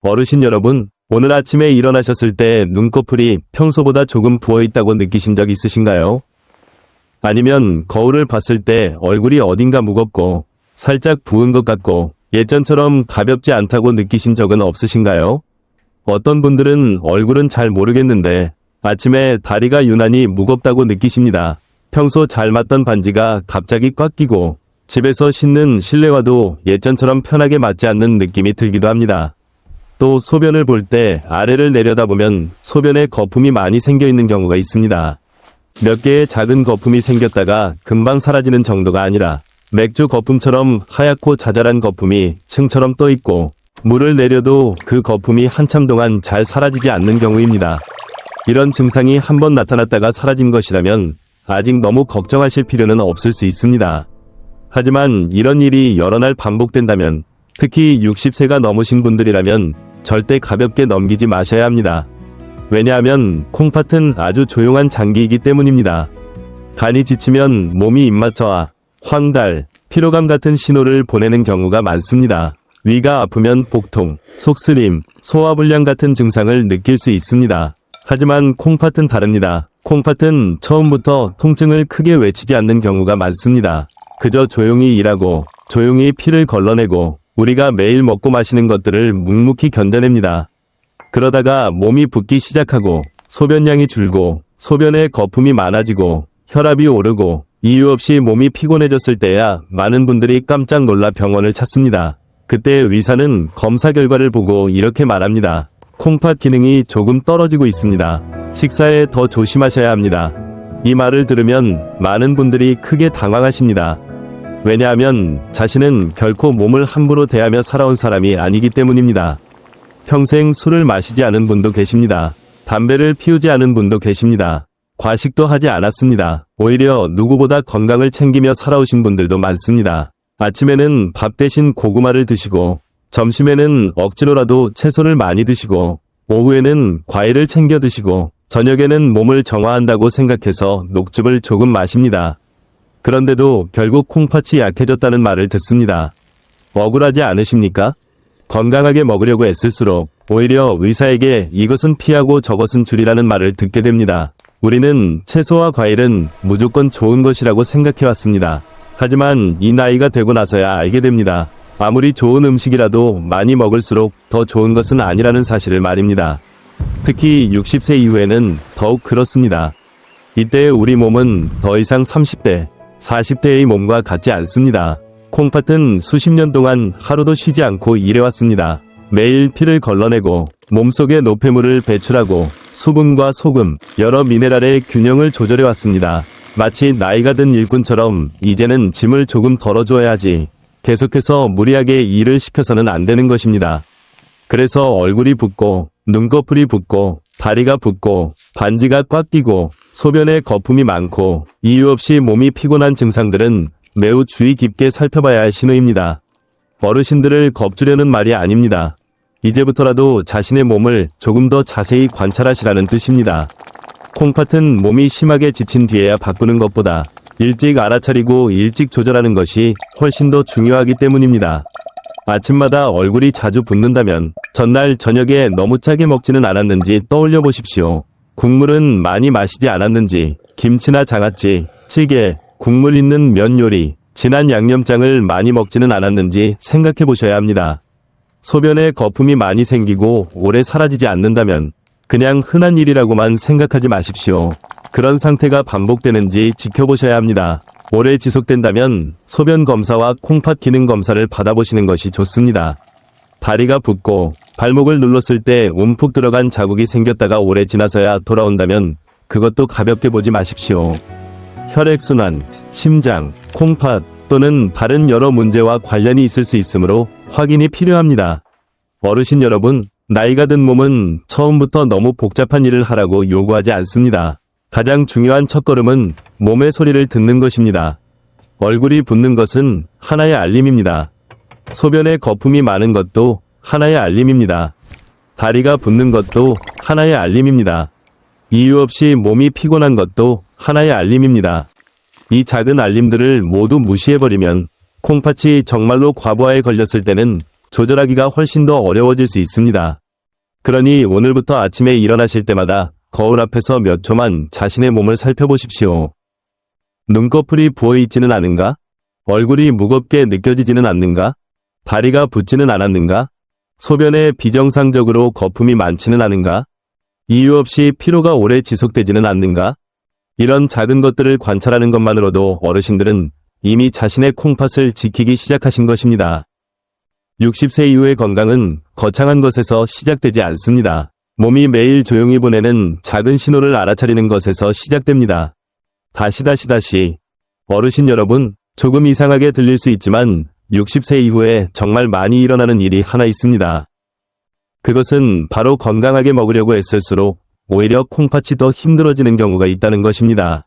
어르신 여러분, 오늘 아침에 일어나셨을 때 눈꺼풀이 평소보다 조금 부어있다고 느끼신 적 있으신가요? 아니면 거울을 봤을 때 얼굴이 어딘가 무겁고 살짝 부은 것 같고 예전처럼 가볍지 않다고 느끼신 적은 없으신가요? 어떤 분들은 얼굴은 잘 모르겠는데 아침에 다리가 유난히 무겁다고 느끼십니다. 평소 잘 맞던 반지가 갑자기 꽉 끼고 집에서 신는 실내화도 예전처럼 편하게 맞지 않는 느낌이 들기도 합니다. 또 소변을 볼 때 아래를 내려다보면 소변에 거품이 많이 생겨 있는 경우가 있습니다. 몇 개의 작은 거품이 생겼다가 금방 사라지는 정도가 아니라 맥주 거품처럼 하얗고 자잘한 거품이 층처럼 떠 있고 물을 내려도 그 거품이 한참 동안 잘 사라지지 않는 경우입니다. 이런 증상이 한번 나타났다가 사라진 것이라면 아직 너무 걱정하실 필요는 없을 수 있습니다. 하지만 이런 일이 여러 날 반복된다면 특히 60세가 넘으신 분들이라면 절대 가볍게 넘기지 마셔야 합니다. 왜냐하면 콩팥은 아주 조용한 장기이기 때문입니다. 간이 지치면 몸이 입맛저하, 황달, 피로감 같은 신호를 보내는 경우가 많습니다. 위가 아프면 복통, 속쓰림, 소화불량 같은 증상을 느낄 수 있습니다. 하지만 콩팥은 다릅니다. 콩팥은 처음부터 통증을 크게 외치지 않는 경우가 많습니다. 그저 조용히 일하고 조용히 피를 걸러내고 우리가 매일 먹고 마시는 것들을 묵묵히 견뎌냅니다. 그러다가 몸이 붓기 시작하고 소변량이 줄고 소변에 거품이 많아지고 혈압이 오르고 이유 없이 몸이 피곤해졌을 때야 많은 분들이 깜짝 놀라 병원을 찾습니다. 그때 의사는 검사 결과를 보고 이렇게 말합니다. 콩팥 기능이 조금 떨어지고 있습니다. 식사에 더 조심하셔야 합니다. 이 말을 들으면 많은 분들이 크게 당황하십니다. 왜냐하면 자신은 결코 몸을 함부로 대하며 살아온 사람이 아니기 때문입니다. 평생 술을 마시지 않은 분도 계십니다. 담배를 피우지 않은 분도 계십니다. 과식도 하지 않았습니다. 오히려 누구보다 건강을 챙기며 살아오신 분들도 많습니다. 아침에는 밥 대신 고구마를 드시고 점심에는 억지로라도 채소를 많이 드시고 오후에는 과일을 챙겨 드시고 저녁에는 몸을 정화한다고 생각해서 녹즙을 조금 마십니다. 그런데도 결국 콩팥이 약해졌다는 말을 듣습니다. 억울하지 않으십니까? 건강하게 먹으려고 애쓸수록 오히려 의사에게 이것은 피하고 저것은 줄이라는 말을 듣게 됩니다. 우리는 채소와 과일은 무조건 좋은 것이라고 생각해왔습니다. 하지만 이 나이가 되고 나서야 알게 됩니다. 아무리 좋은 음식이라도 많이 먹을수록 더 좋은 것은 아니라는 사실을 말입니다. 특히 60세 이후에는 더욱 그렇습니다. 이때 우리 몸은 더 이상 30대, 40대의 몸과 같지 않습니다. 콩팥은 수십 년 동안 하루도 쉬지 않고 일해왔습니다. 매일 피를 걸러내고 몸속에 노폐물을 배출하고 수분과 소금, 여러 미네랄의 균형을 조절해왔습니다. 마치 나이가 든 일꾼처럼 이제는 짐을 조금 덜어줘야지 계속해서 무리하게 일을 시켜서는 안 되는 것입니다. 그래서 얼굴이 붓고 눈꺼풀이 붓고 다리가 붓고 반지가 꽉 끼고 소변에 거품이 많고 이유 없이 몸이 피곤한 증상들은 매우 주의 깊게 살펴봐야 할 신호입니다. 어르신들을 겁주려는 말이 아닙니다. 이제부터라도 자신의 몸을 조금 더 자세히 관찰하시라는 뜻입니다. 콩팥은 몸이 심하게 지친 뒤에야 바꾸는 것보다 일찍 알아차리고 일찍 조절하는 것이 훨씬 더 중요하기 때문입니다. 아침마다 얼굴이 자주 붓는다면 전날 저녁에 너무 짜게 먹지는 않았는지 떠올려 보십시오. 국물은 많이 마시지 않았는지, 김치나 장아찌, 찌개, 국물 있는 면 요리, 진한 양념장을 많이 먹지는 않았는지 생각해 보셔야 합니다. 소변에 거품이 많이 생기고 오래 사라지지 않는다면 그냥 흔한 일이라고만 생각하지 마십시오. 그런 상태가 반복되는지 지켜보셔야 합니다. 오래 지속된다면 소변 검사와 콩팥 기능 검사를 받아보시는 것이 좋습니다. 다리가 붓고 발목을 눌렀을 때 움푹 들어간 자국이 생겼다가 오래 지나서야 돌아온다면 그것도 가볍게 보지 마십시오. 혈액순환, 심장, 콩팥 또는 다른 여러 문제와 관련이 있을 수 있으므로 확인이 필요합니다. 어르신 여러분, 나이가 든 몸은 처음부터 너무 복잡한 일을 하라고 요구하지 않습니다. 가장 중요한 첫걸음은 몸의 소리를 듣는 것입니다. 얼굴이 붓는 것은 하나의 알림입니다. 소변에 거품이 많은 것도 하나의 알림입니다. 다리가 붓는 것도 하나의 알림입니다. 이유 없이 몸이 피곤한 것도 하나의 알림입니다. 이 작은 알림들을 모두 무시해버리면 콩팥이 정말로 과부하에 걸렸을 때는 조절하기가 훨씬 더 어려워질 수 있습니다. 그러니 오늘부터 아침에 일어나실 때마다 거울 앞에서 몇 초만 자신의 몸을 살펴보십시오. 눈꺼풀이 부어있지는 않은가? 얼굴이 무겁게 느껴지지는 않는가? 다리가 붓지는 않았는가? 소변에 비정상적으로 거품이 많지는 않은가? 이유 없이 피로가 오래 지속되지는 않는가? 이런 작은 것들을 관찰하는 것만으로도 어르신들은 이미 자신의 콩팥을 지키기 시작하신 것입니다. 60세 이후의 건강은 거창한 것에서 시작되지 않습니다. 몸이 매일 조용히 보내는 작은 신호를 알아차리는 것에서 시작됩니다. 다시. 어르신 여러분, 조금 이상하게 들릴 수 있지만 60세 이후에 정말 많이 일어나는 일이 하나 있습니다. 그것은 바로 건강하게 먹으려고 애쓸수록 오히려 콩팥이 더 힘들어지는 경우가 있다는 것입니다.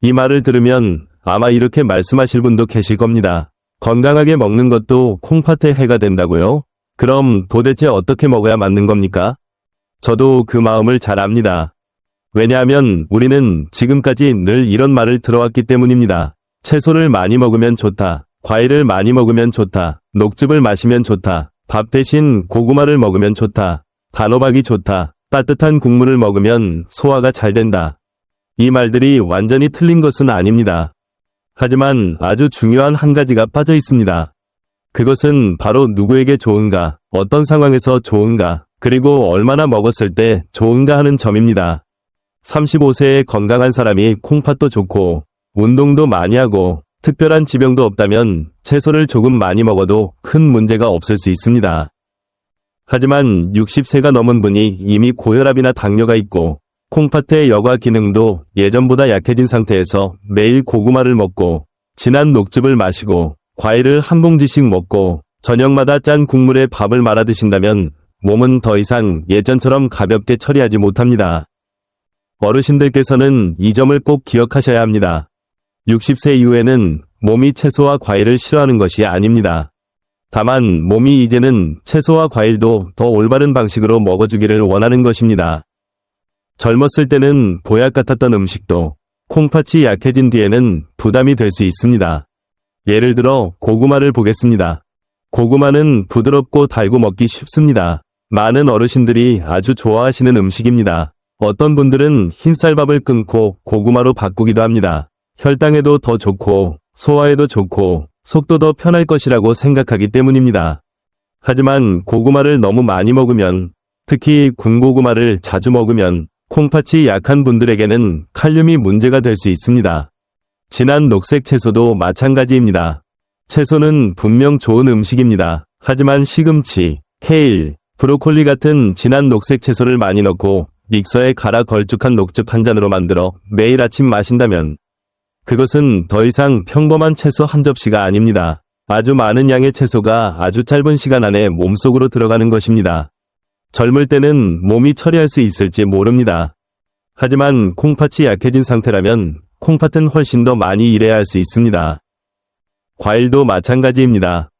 이 말을 들으면 아마 이렇게 말씀하실 분도 계실 겁니다. 건강하게 먹는 것도 콩팥에 해가 된다고요? 그럼 도대체 어떻게 먹어야 맞는 겁니까? 저도 그 마음을 잘 압니다. 왜냐하면 우리는 지금까지 늘 이런 말을 들어왔기 때문입니다. 채소를 많이 먹으면 좋다. 과일을 많이 먹으면 좋다. 녹즙을 마시면 좋다. 밥 대신 고구마를 먹으면 좋다. 단호박이 좋다. 따뜻한 국물을 먹으면 소화가 잘 된다. 이 말들이 완전히 틀린 것은 아닙니다. 하지만 아주 중요한 한 가지가 빠져 있습니다. 그것은 바로 누구에게 좋은가, 어떤 상황에서 좋은가, 그리고 얼마나 먹었을 때 좋은가 하는 점입니다. 35세의 건강한 사람이 콩팥도 좋고 운동도 많이 하고 특별한 지병도 없다면 채소를 조금 많이 먹어도 큰 문제가 없을 수 있습니다. 하지만 60세가 넘은 분이 이미 고혈압이나 당뇨가 있고 콩팥의 여과 기능도 예전보다 약해진 상태에서 매일 고구마를 먹고 진한 녹즙을 마시고 과일을 한 봉지씩 먹고 저녁마다 짠 국물에 밥을 말아 드신다면 몸은 더 이상 예전처럼 가볍게 처리하지 못합니다. 어르신들께서는 이 점을 꼭 기억하셔야 합니다. 60세 이후에는 몸이 채소와 과일을 싫어하는 것이 아닙니다. 다만 몸이 이제는 채소와 과일도 더 올바른 방식으로 먹어주기를 원하는 것입니다. 젊었을 때는 보약 같았던 음식도 콩팥이 약해진 뒤에는 부담이 될 수 있습니다. 예를 들어 고구마를 보겠습니다. 고구마는 부드럽고 달고 먹기 쉽습니다. 많은 어르신들이 아주 좋아하시는 음식입니다. 어떤 분들은 흰쌀밥을 끊고 고구마로 바꾸기도 합니다. 혈당에도 더 좋고 소화에도 좋고 속도 더 편할 것이라고 생각하기 때문입니다. 하지만 고구마를 너무 많이 먹으면, 특히 군고구마를 자주 먹으면 콩팥이 약한 분들에게는 칼륨이 문제가 될 수 있습니다. 진한 녹색 채소도 마찬가지입니다. 채소는 분명 좋은 음식입니다. 하지만 시금치, 케일, 브로콜리 같은 진한 녹색 채소를 많이 넣고 믹서에 갈아 걸쭉한 녹즙 한 잔으로 만들어 매일 아침 마신다면 그것은 더 이상 평범한 채소 한 접시가 아닙니다. 아주 많은 양의 채소가 아주 짧은 시간 안에 몸속으로 들어가는 것입니다. 젊을 때는 몸이 처리할 수 있을지 모릅니다. 하지만 콩팥이 약해진 상태라면 콩팥은 훨씬 더 많이 일해야 할 수 있습니다. 과일도 마찬가지입니다.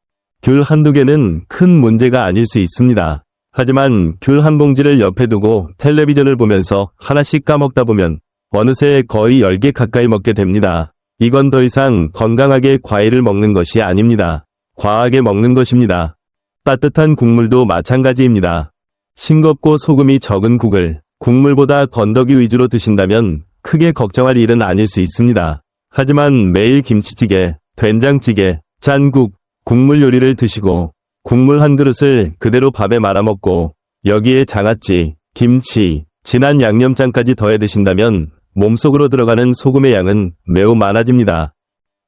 귤 한두 개는 큰 문제가 아닐 수 있습니다. 하지만 귤 한 봉지를 옆에 두고 텔레비전을 보면서 하나씩 까먹다 보면 어느새 거의 10개 가까이 먹게 됩니다. 이건 더 이상 건강하게 과일을 먹는 것이 아닙니다. 과하게 먹는 것입니다. 따뜻한 국물도 마찬가지입니다. 싱겁고 소금이 적은 국을 국물보다 건더기 위주로 드신다면 크게 걱정할 일은 아닐 수 있습니다. 하지만 매일 김치찌개, 된장찌개, 짠국, 국물 요리를 드시고 국물 한 그릇을 그대로 밥에 말아먹고 여기에 장아찌, 김치, 진한 양념장까지 더해 드신다면 몸속으로 들어가는 소금의 양은 매우 많아집니다.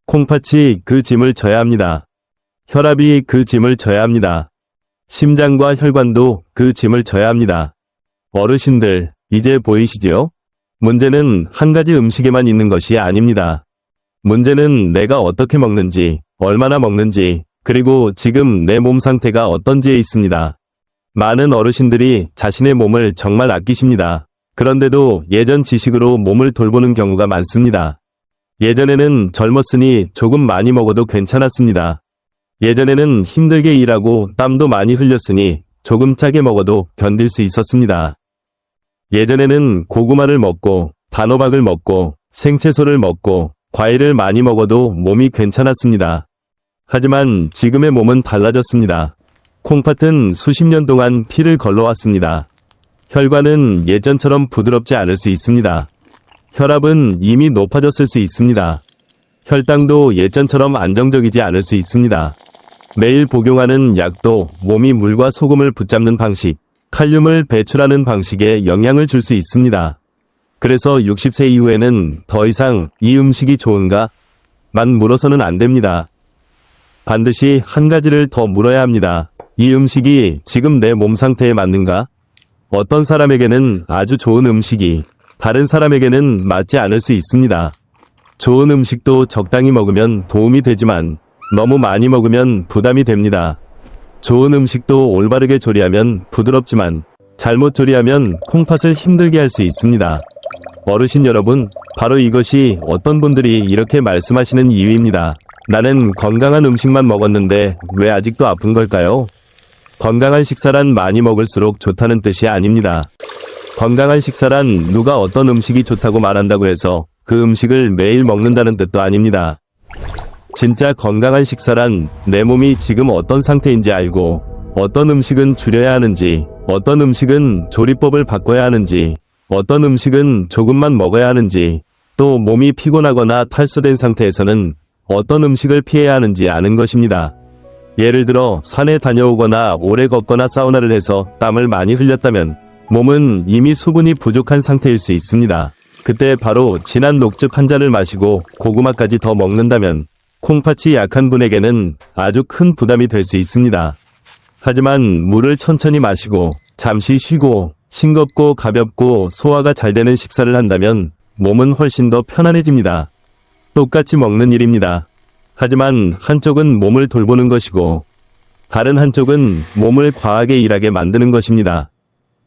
콩팥이 그 짐을 져야 합니다. 혈압이 그 짐을 져야 합니다. 심장과 혈관도 그 짐을 져야 합니다. 어르신들, 이제 보이시지요? 문제는 한 가지 음식에만 있는 것이 아닙니다. 문제는 내가 어떻게 먹는지, 얼마나 먹는지, 그리고 지금 내 몸 상태가 어떤지에 있습니다. 많은 어르신들이 자신의 몸을 정말 아끼십니다. 그런데도 예전 지식으로 몸을 돌보는 경우가 많습니다. 예전에는 젊었으니 조금 많이 먹어도 괜찮았습니다. 예전에는 힘들게 일하고 땀도 많이 흘렸으니 조금 짜게 먹어도 견딜 수 있었습니다. 예전에는 고구마를 먹고 단호박을 먹고 생채소를 먹고 과일을 많이 먹어도 몸이 괜찮았습니다. 하지만 지금의 몸은 달라졌습니다. 콩팥은 수십 년 동안 피를 걸러왔습니다. 혈관은 예전처럼 부드럽지 않을 수 있습니다. 혈압은 이미 높아졌을 수 있습니다. 혈당도 예전처럼 안정적이지 않을 수 있습니다. 매일 복용하는 약도 몸이 물과 소금을 붙잡는 방식, 칼륨을 배출하는 방식에 영향을 줄 수 있습니다. 그래서 60세 이후에는 더 이상 이 음식이 좋은가? 만 물어서는 안 됩니다. 반드시 한 가지를 더 물어야 합니다. 이 음식이 지금 내 몸 상태에 맞는가? 어떤 사람에게는 아주 좋은 음식이 다른 사람에게는 맞지 않을 수 있습니다. 좋은 음식도 적당히 먹으면 도움이 되지만 너무 많이 먹으면 부담이 됩니다. 좋은 음식도 올바르게 조리하면 부드럽지만 잘못 조리하면 콩팥을 힘들게 할 수 있습니다. 어르신 여러분, 바로 이것이 어떤 분들이 이렇게 말씀하시는 이유입니다. 나는 건강한 음식만 먹었는데 왜 아직도 아픈 걸까요? 건강한 식사란 많이 먹을수록 좋다는 뜻이 아닙니다. 건강한 식사란 누가 어떤 음식이 좋다고 말한다고 해서 그 음식을 매일 먹는다는 뜻도 아닙니다. 진짜 건강한 식사란 내 몸이 지금 어떤 상태인지 알고 어떤 음식은 줄여야 하는지, 어떤 음식은 조리법을 바꿔야 하는지, 어떤 음식은 조금만 먹어야 하는지, 또 몸이 피곤하거나 탈수된 상태에서는 어떤 음식을 피해야 하는지 아는 것입니다. 예를 들어 산에 다녀오거나 오래 걷거나 사우나를 해서 땀을 많이 흘렸다면 몸은 이미 수분이 부족한 상태일 수 있습니다. 그때 바로 진한 녹즙 한 잔을 마시고 고구마까지 더 먹는다면 콩팥이 약한 분에게는 아주 큰 부담이 될 수 있습니다. 하지만 물을 천천히 마시고 잠시 쉬고 싱겁고 가볍고 소화가 잘 되는 식사를 한다면 몸은 훨씬 더 편안해집니다. 똑같이 먹는 일입니다. 하지만 한쪽은 몸을 돌보는 것이고 다른 한쪽은 몸을 과하게 일하게 만드는 것입니다.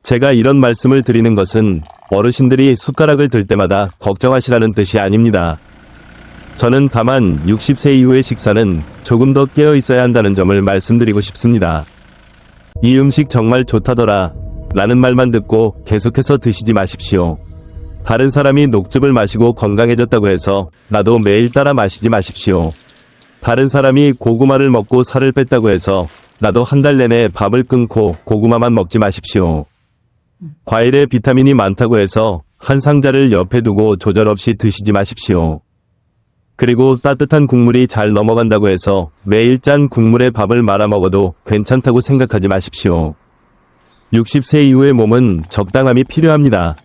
제가 이런 말씀을 드리는 것은 어르신들이 숟가락을 들 때마다 걱정하시라는 뜻이 아닙니다. 저는 다만 60세 이후의 식사는 조금 더 깨어 있어야 한다는 점을 말씀드리고 싶습니다. 이 음식 정말 좋다더라 라는 말만 듣고 계속해서 드시지 마십시오. 다른 사람이 녹즙을 마시고 건강해졌다고 해서 나도 매일 따라 마시지 마십시오. 다른 사람이 고구마를 먹고 살을 뺐다고 해서 나도 한 달 내내 밥을 끊고 고구마만 먹지 마십시오. 과일에 비타민이 많다고 해서 한 상자를 옆에 두고 조절 없이 드시지 마십시오. 그리고 따뜻한 국물이 잘 넘어간다고 해서 매일 짠 국물에 밥을 말아 먹어도 괜찮다고 생각하지 마십시오. 60세 이후의 몸은 적당함이 필요합니다.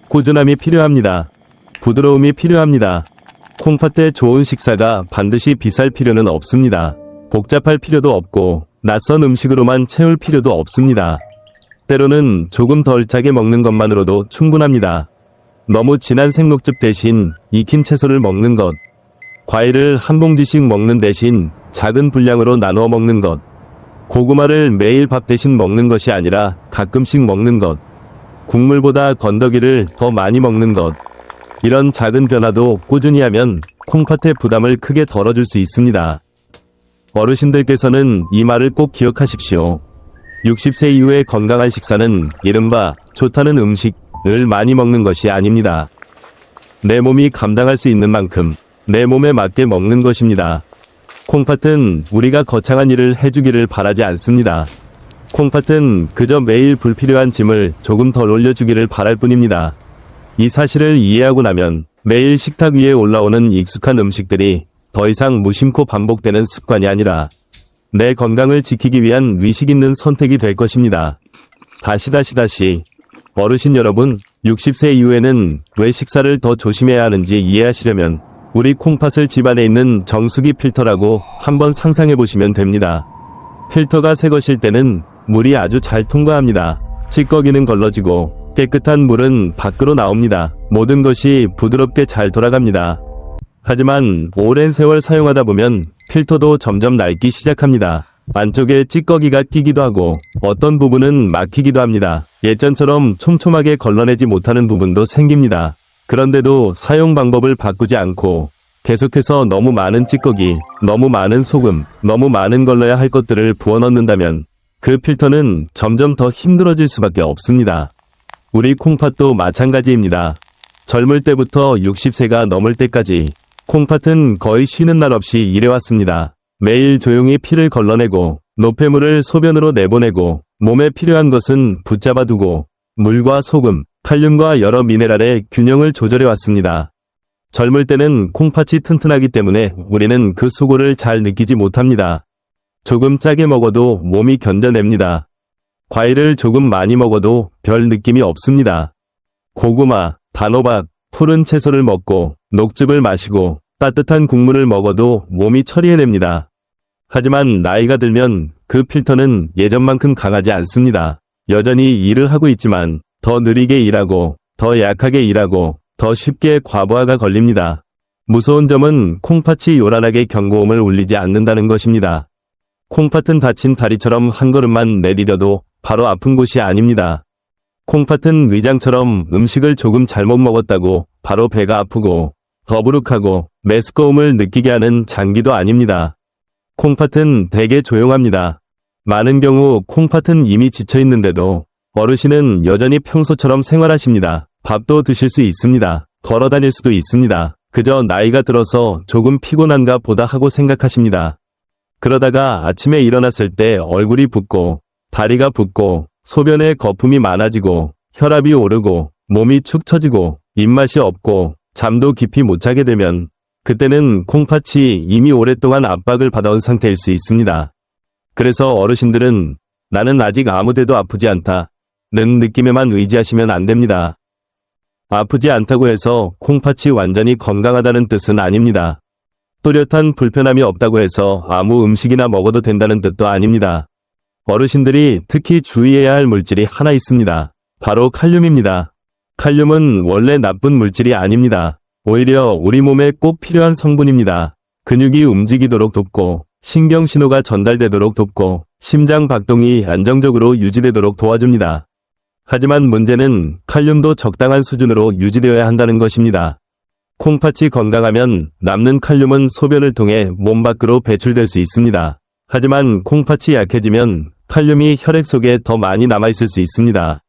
꾸준함이 필요합니다. 부드러움이 필요합니다. 콩팥에 좋은 식사가 반드시 비쌀 필요는 없습니다. 복잡할 필요도 없고 낯선 음식으로만 채울 필요도 없습니다. 때로는 조금 덜 짜게 먹는 것만으로도 충분합니다. 너무 진한 생녹즙 대신 익힌 채소를 먹는 것, 과일을 한 봉지씩 먹는 대신 작은 분량으로 나누어 먹는 것, 고구마를 매일 밥 대신 먹는 것이 아니라 가끔씩 먹는 것, 국물보다 건더기를 더 많이 먹는 것, 이런 작은 변화도 꾸준히 하면 콩팥의 부담을 크게 덜어줄 수 있습니다. 어르신들께서는 이 말을 꼭 기억하십시오. 60세 이후의 건강한 식사는 이른바 좋다는 음식을 많이 먹는 것이 아닙니다. 내 몸이 감당할 수 있는 만큼 내 몸에 맞게 먹는 것입니다. 콩팥은 우리가 거창한 일을 해주기를 바라지 않습니다. 콩팥은 그저 매일 불필요한 짐을 조금 덜 올려주기를 바랄 뿐입니다. 이 사실을 이해하고 나면 매일 식탁 위에 올라오는 익숙한 음식들이 더 이상 무심코 반복되는 습관이 아니라 내 건강을 지키기 위한 위식 있는 선택이 될 것입니다. 다시 어르신 여러분, 60세 이후에는 왜 식사를 더 조심해야 하는지 이해하시려면 우리 콩팥을 집안에 있는 정수기 필터라고 한번 상상해 보시면 됩니다. 필터가 새 것일 때는 물이 아주 잘 통과합니다. 찌꺼기는 걸러지고 깨끗한 물은 밖으로 나옵니다. 모든 것이 부드럽게 잘 돌아갑니다. 하지만 오랜 세월 사용하다 보면 필터도 점점 낡기 시작합니다. 안쪽에 찌꺼기가 끼기도 하고 어떤 부분은 막히기도 합니다. 예전처럼 촘촘하게 걸러내지 못하는 부분도 생깁니다. 그런데도 사용 방법을 바꾸지 않고 계속해서 너무 많은 찌꺼기, 너무 많은 소금, 너무 많은 걸러야 할 것들을 부어넣는다면 그 필터는 점점 더 힘들어질 수밖에 없습니다. 우리 콩팥도 마찬가지입니다. 젊을 때부터 60세가 넘을 때까지 콩팥은 거의 쉬는 날 없이 일해왔습니다. 매일 조용히 피를 걸러내고 노폐물을 소변으로 내보내고 몸에 필요한 것은 붙잡아두고 물과 소금, 칼륨과 여러 미네랄의 균형을 조절해 왔습니다. 젊을 때는 콩팥이 튼튼하기 때문에 우리는 그 수고를 잘 느끼지 못합니다. 조금 짜게 먹어도 몸이 견뎌냅니다. 과일을 조금 많이 먹어도 별 느낌이 없습니다. 고구마, 단호박, 푸른 채소를 먹고 녹즙을 마시고 따뜻한 국물을 먹어도 몸이 처리해냅니다. 하지만 나이가 들면 그 필터는 예전만큼 강하지 않습니다. 여전히 일을 하고 있지만 더 느리게 일하고 더 약하게 일하고 더 쉽게 과부하가 걸립니다. 무서운 점은 콩팥이 요란하게 경고음을 울리지 않는다는 것입니다. 콩팥은 다친 다리처럼 한 걸음만 내디뎌도 바로 아픈 곳이 아닙니다. 콩팥은 위장처럼 음식을 조금 잘못 먹었다고 바로 배가 아프고 더부룩하고 메스꺼움을 느끼게 하는 장기도 아닙니다. 콩팥은 되게 조용합니다. 많은 경우 콩팥은 이미 지쳐 있는데도 어르신은 여전히 평소처럼 생활하십니다. 밥도 드실 수 있습니다. 걸어 다닐 수도 있습니다. 그저 나이가 들어서 조금 피곤한가 보다 하고 생각하십니다. 그러다가 아침에 일어났을 때 얼굴이 붓고 다리가 붓고 소변에 거품이 많아지고 혈압이 오르고 몸이 축 처지고 입맛이 없고 잠도 깊이 못 자게 되면 그때는 콩팥이 이미 오랫동안 압박을 받아온 상태일 수 있습니다. 그래서 어르신들은 나는 아직 아무데도 아프지 않다는 느낌에만 의지하시면 안 됩니다. 아프지 않다고 해서 콩팥이 완전히 건강하다는 뜻은 아닙니다. 또렷한 불편함이 없다고 해서 아무 음식이나 먹어도 된다는 뜻도 아닙니다. 어르신들이 특히 주의해야 할 물질이 하나 있습니다. 바로 칼륨입니다. 칼륨은 원래 나쁜 물질이 아닙니다. 오히려 우리 몸에 꼭 필요한 성분입니다. 근육이 움직이도록 돕고 신경신호가 전달되도록 돕고 심장 박동이 안정적으로 유지되도록 도와줍니다. 하지만 문제는 칼륨도 적당한 수준으로 유지되어야 한다는 것입니다. 콩팥이 건강하면 남는 칼륨은 소변을 통해 몸 밖으로 배출될 수 있습니다. 하지만 콩팥이 약해지면 칼륨이 혈액 속에 더 많이 남아있을 수 있습니다.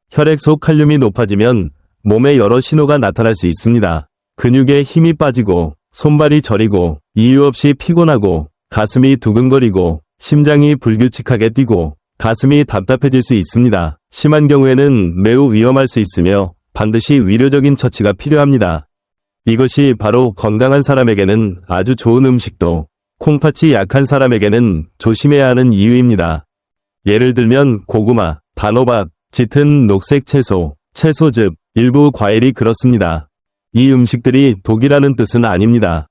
혈액 속 칼륨이 높아지면 몸에 여러 신호가 나타날 수 있습니다. 근육에 힘이 빠지고 손발이 저리고 이유 없이 피곤하고 가슴이 두근거리고 심장이 불규칙하게 뛰고 가슴이 답답해질 수 있습니다. 심한 경우에는 매우 위험할 수 있으며 반드시 의료적인 처치가 필요합니다. 이것이 바로 건강한 사람에게는 아주 좋은 음식도 콩팥이 약한 사람에게는 조심해야 하는 이유입니다. 예를 들면 고구마, 단호박, 짙은 녹색 채소, 채소즙, 일부 과일이 그렇습니다. 이 음식들이 독이라는 뜻은 아닙니다.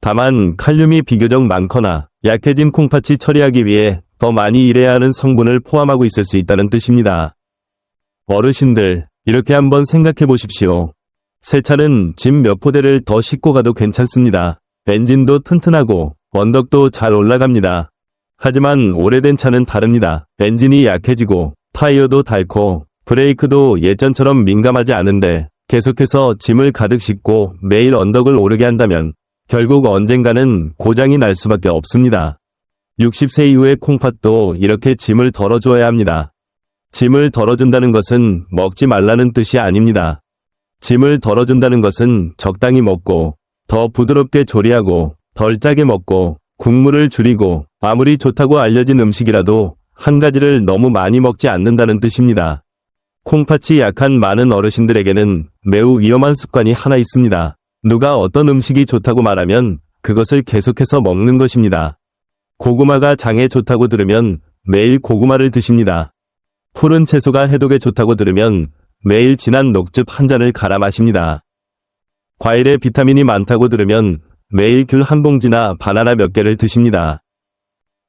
다만 칼륨이 비교적 많거나 약해진 콩팥이 처리하기 위해 더 많이 일해야 하는 성분을 포함하고 있을 수 있다는 뜻입니다. 어르신들, 이렇게 한번 생각해 보십시오. 새 차는 짐 몇 포대를 더 싣고 가도 괜찮습니다. 엔진도 튼튼하고 언덕도 잘 올라갑니다. 하지만 오래된 차는 다릅니다. 엔진이 약해지고 타이어도 닳고 브레이크도 예전처럼 민감하지 않은데 계속해서 짐을 가득 싣고 매일 언덕을 오르게 한다면 결국 언젠가는 고장이 날 수밖에 없습니다. 60세 이후의 콩팥도 이렇게 짐을 덜어줘야 합니다. 짐을 덜어준다는 것은 먹지 말라는 뜻이 아닙니다. 짐을 덜어준다는 것은 적당히 먹고 더 부드럽게 조리하고 덜 짜게 먹고 국물을 줄이고 아무리 좋다고 알려진 음식이라도 한 가지를 너무 많이 먹지 않는다는 뜻입니다. 콩팥이 약한 많은 어르신들에게는 매우 위험한 습관이 하나 있습니다. 누가 어떤 음식이 좋다고 말하면 그것을 계속해서 먹는 것입니다. 고구마가 장에 좋다고 들으면 매일 고구마를 드십니다. 푸른 채소가 해독에 좋다고 들으면 매일 진한 녹즙 한 잔을 갈아 마십니다. 과일에 비타민이 많다고 들으면 매일 귤 한 봉지나 바나나 몇 개를 드십니다.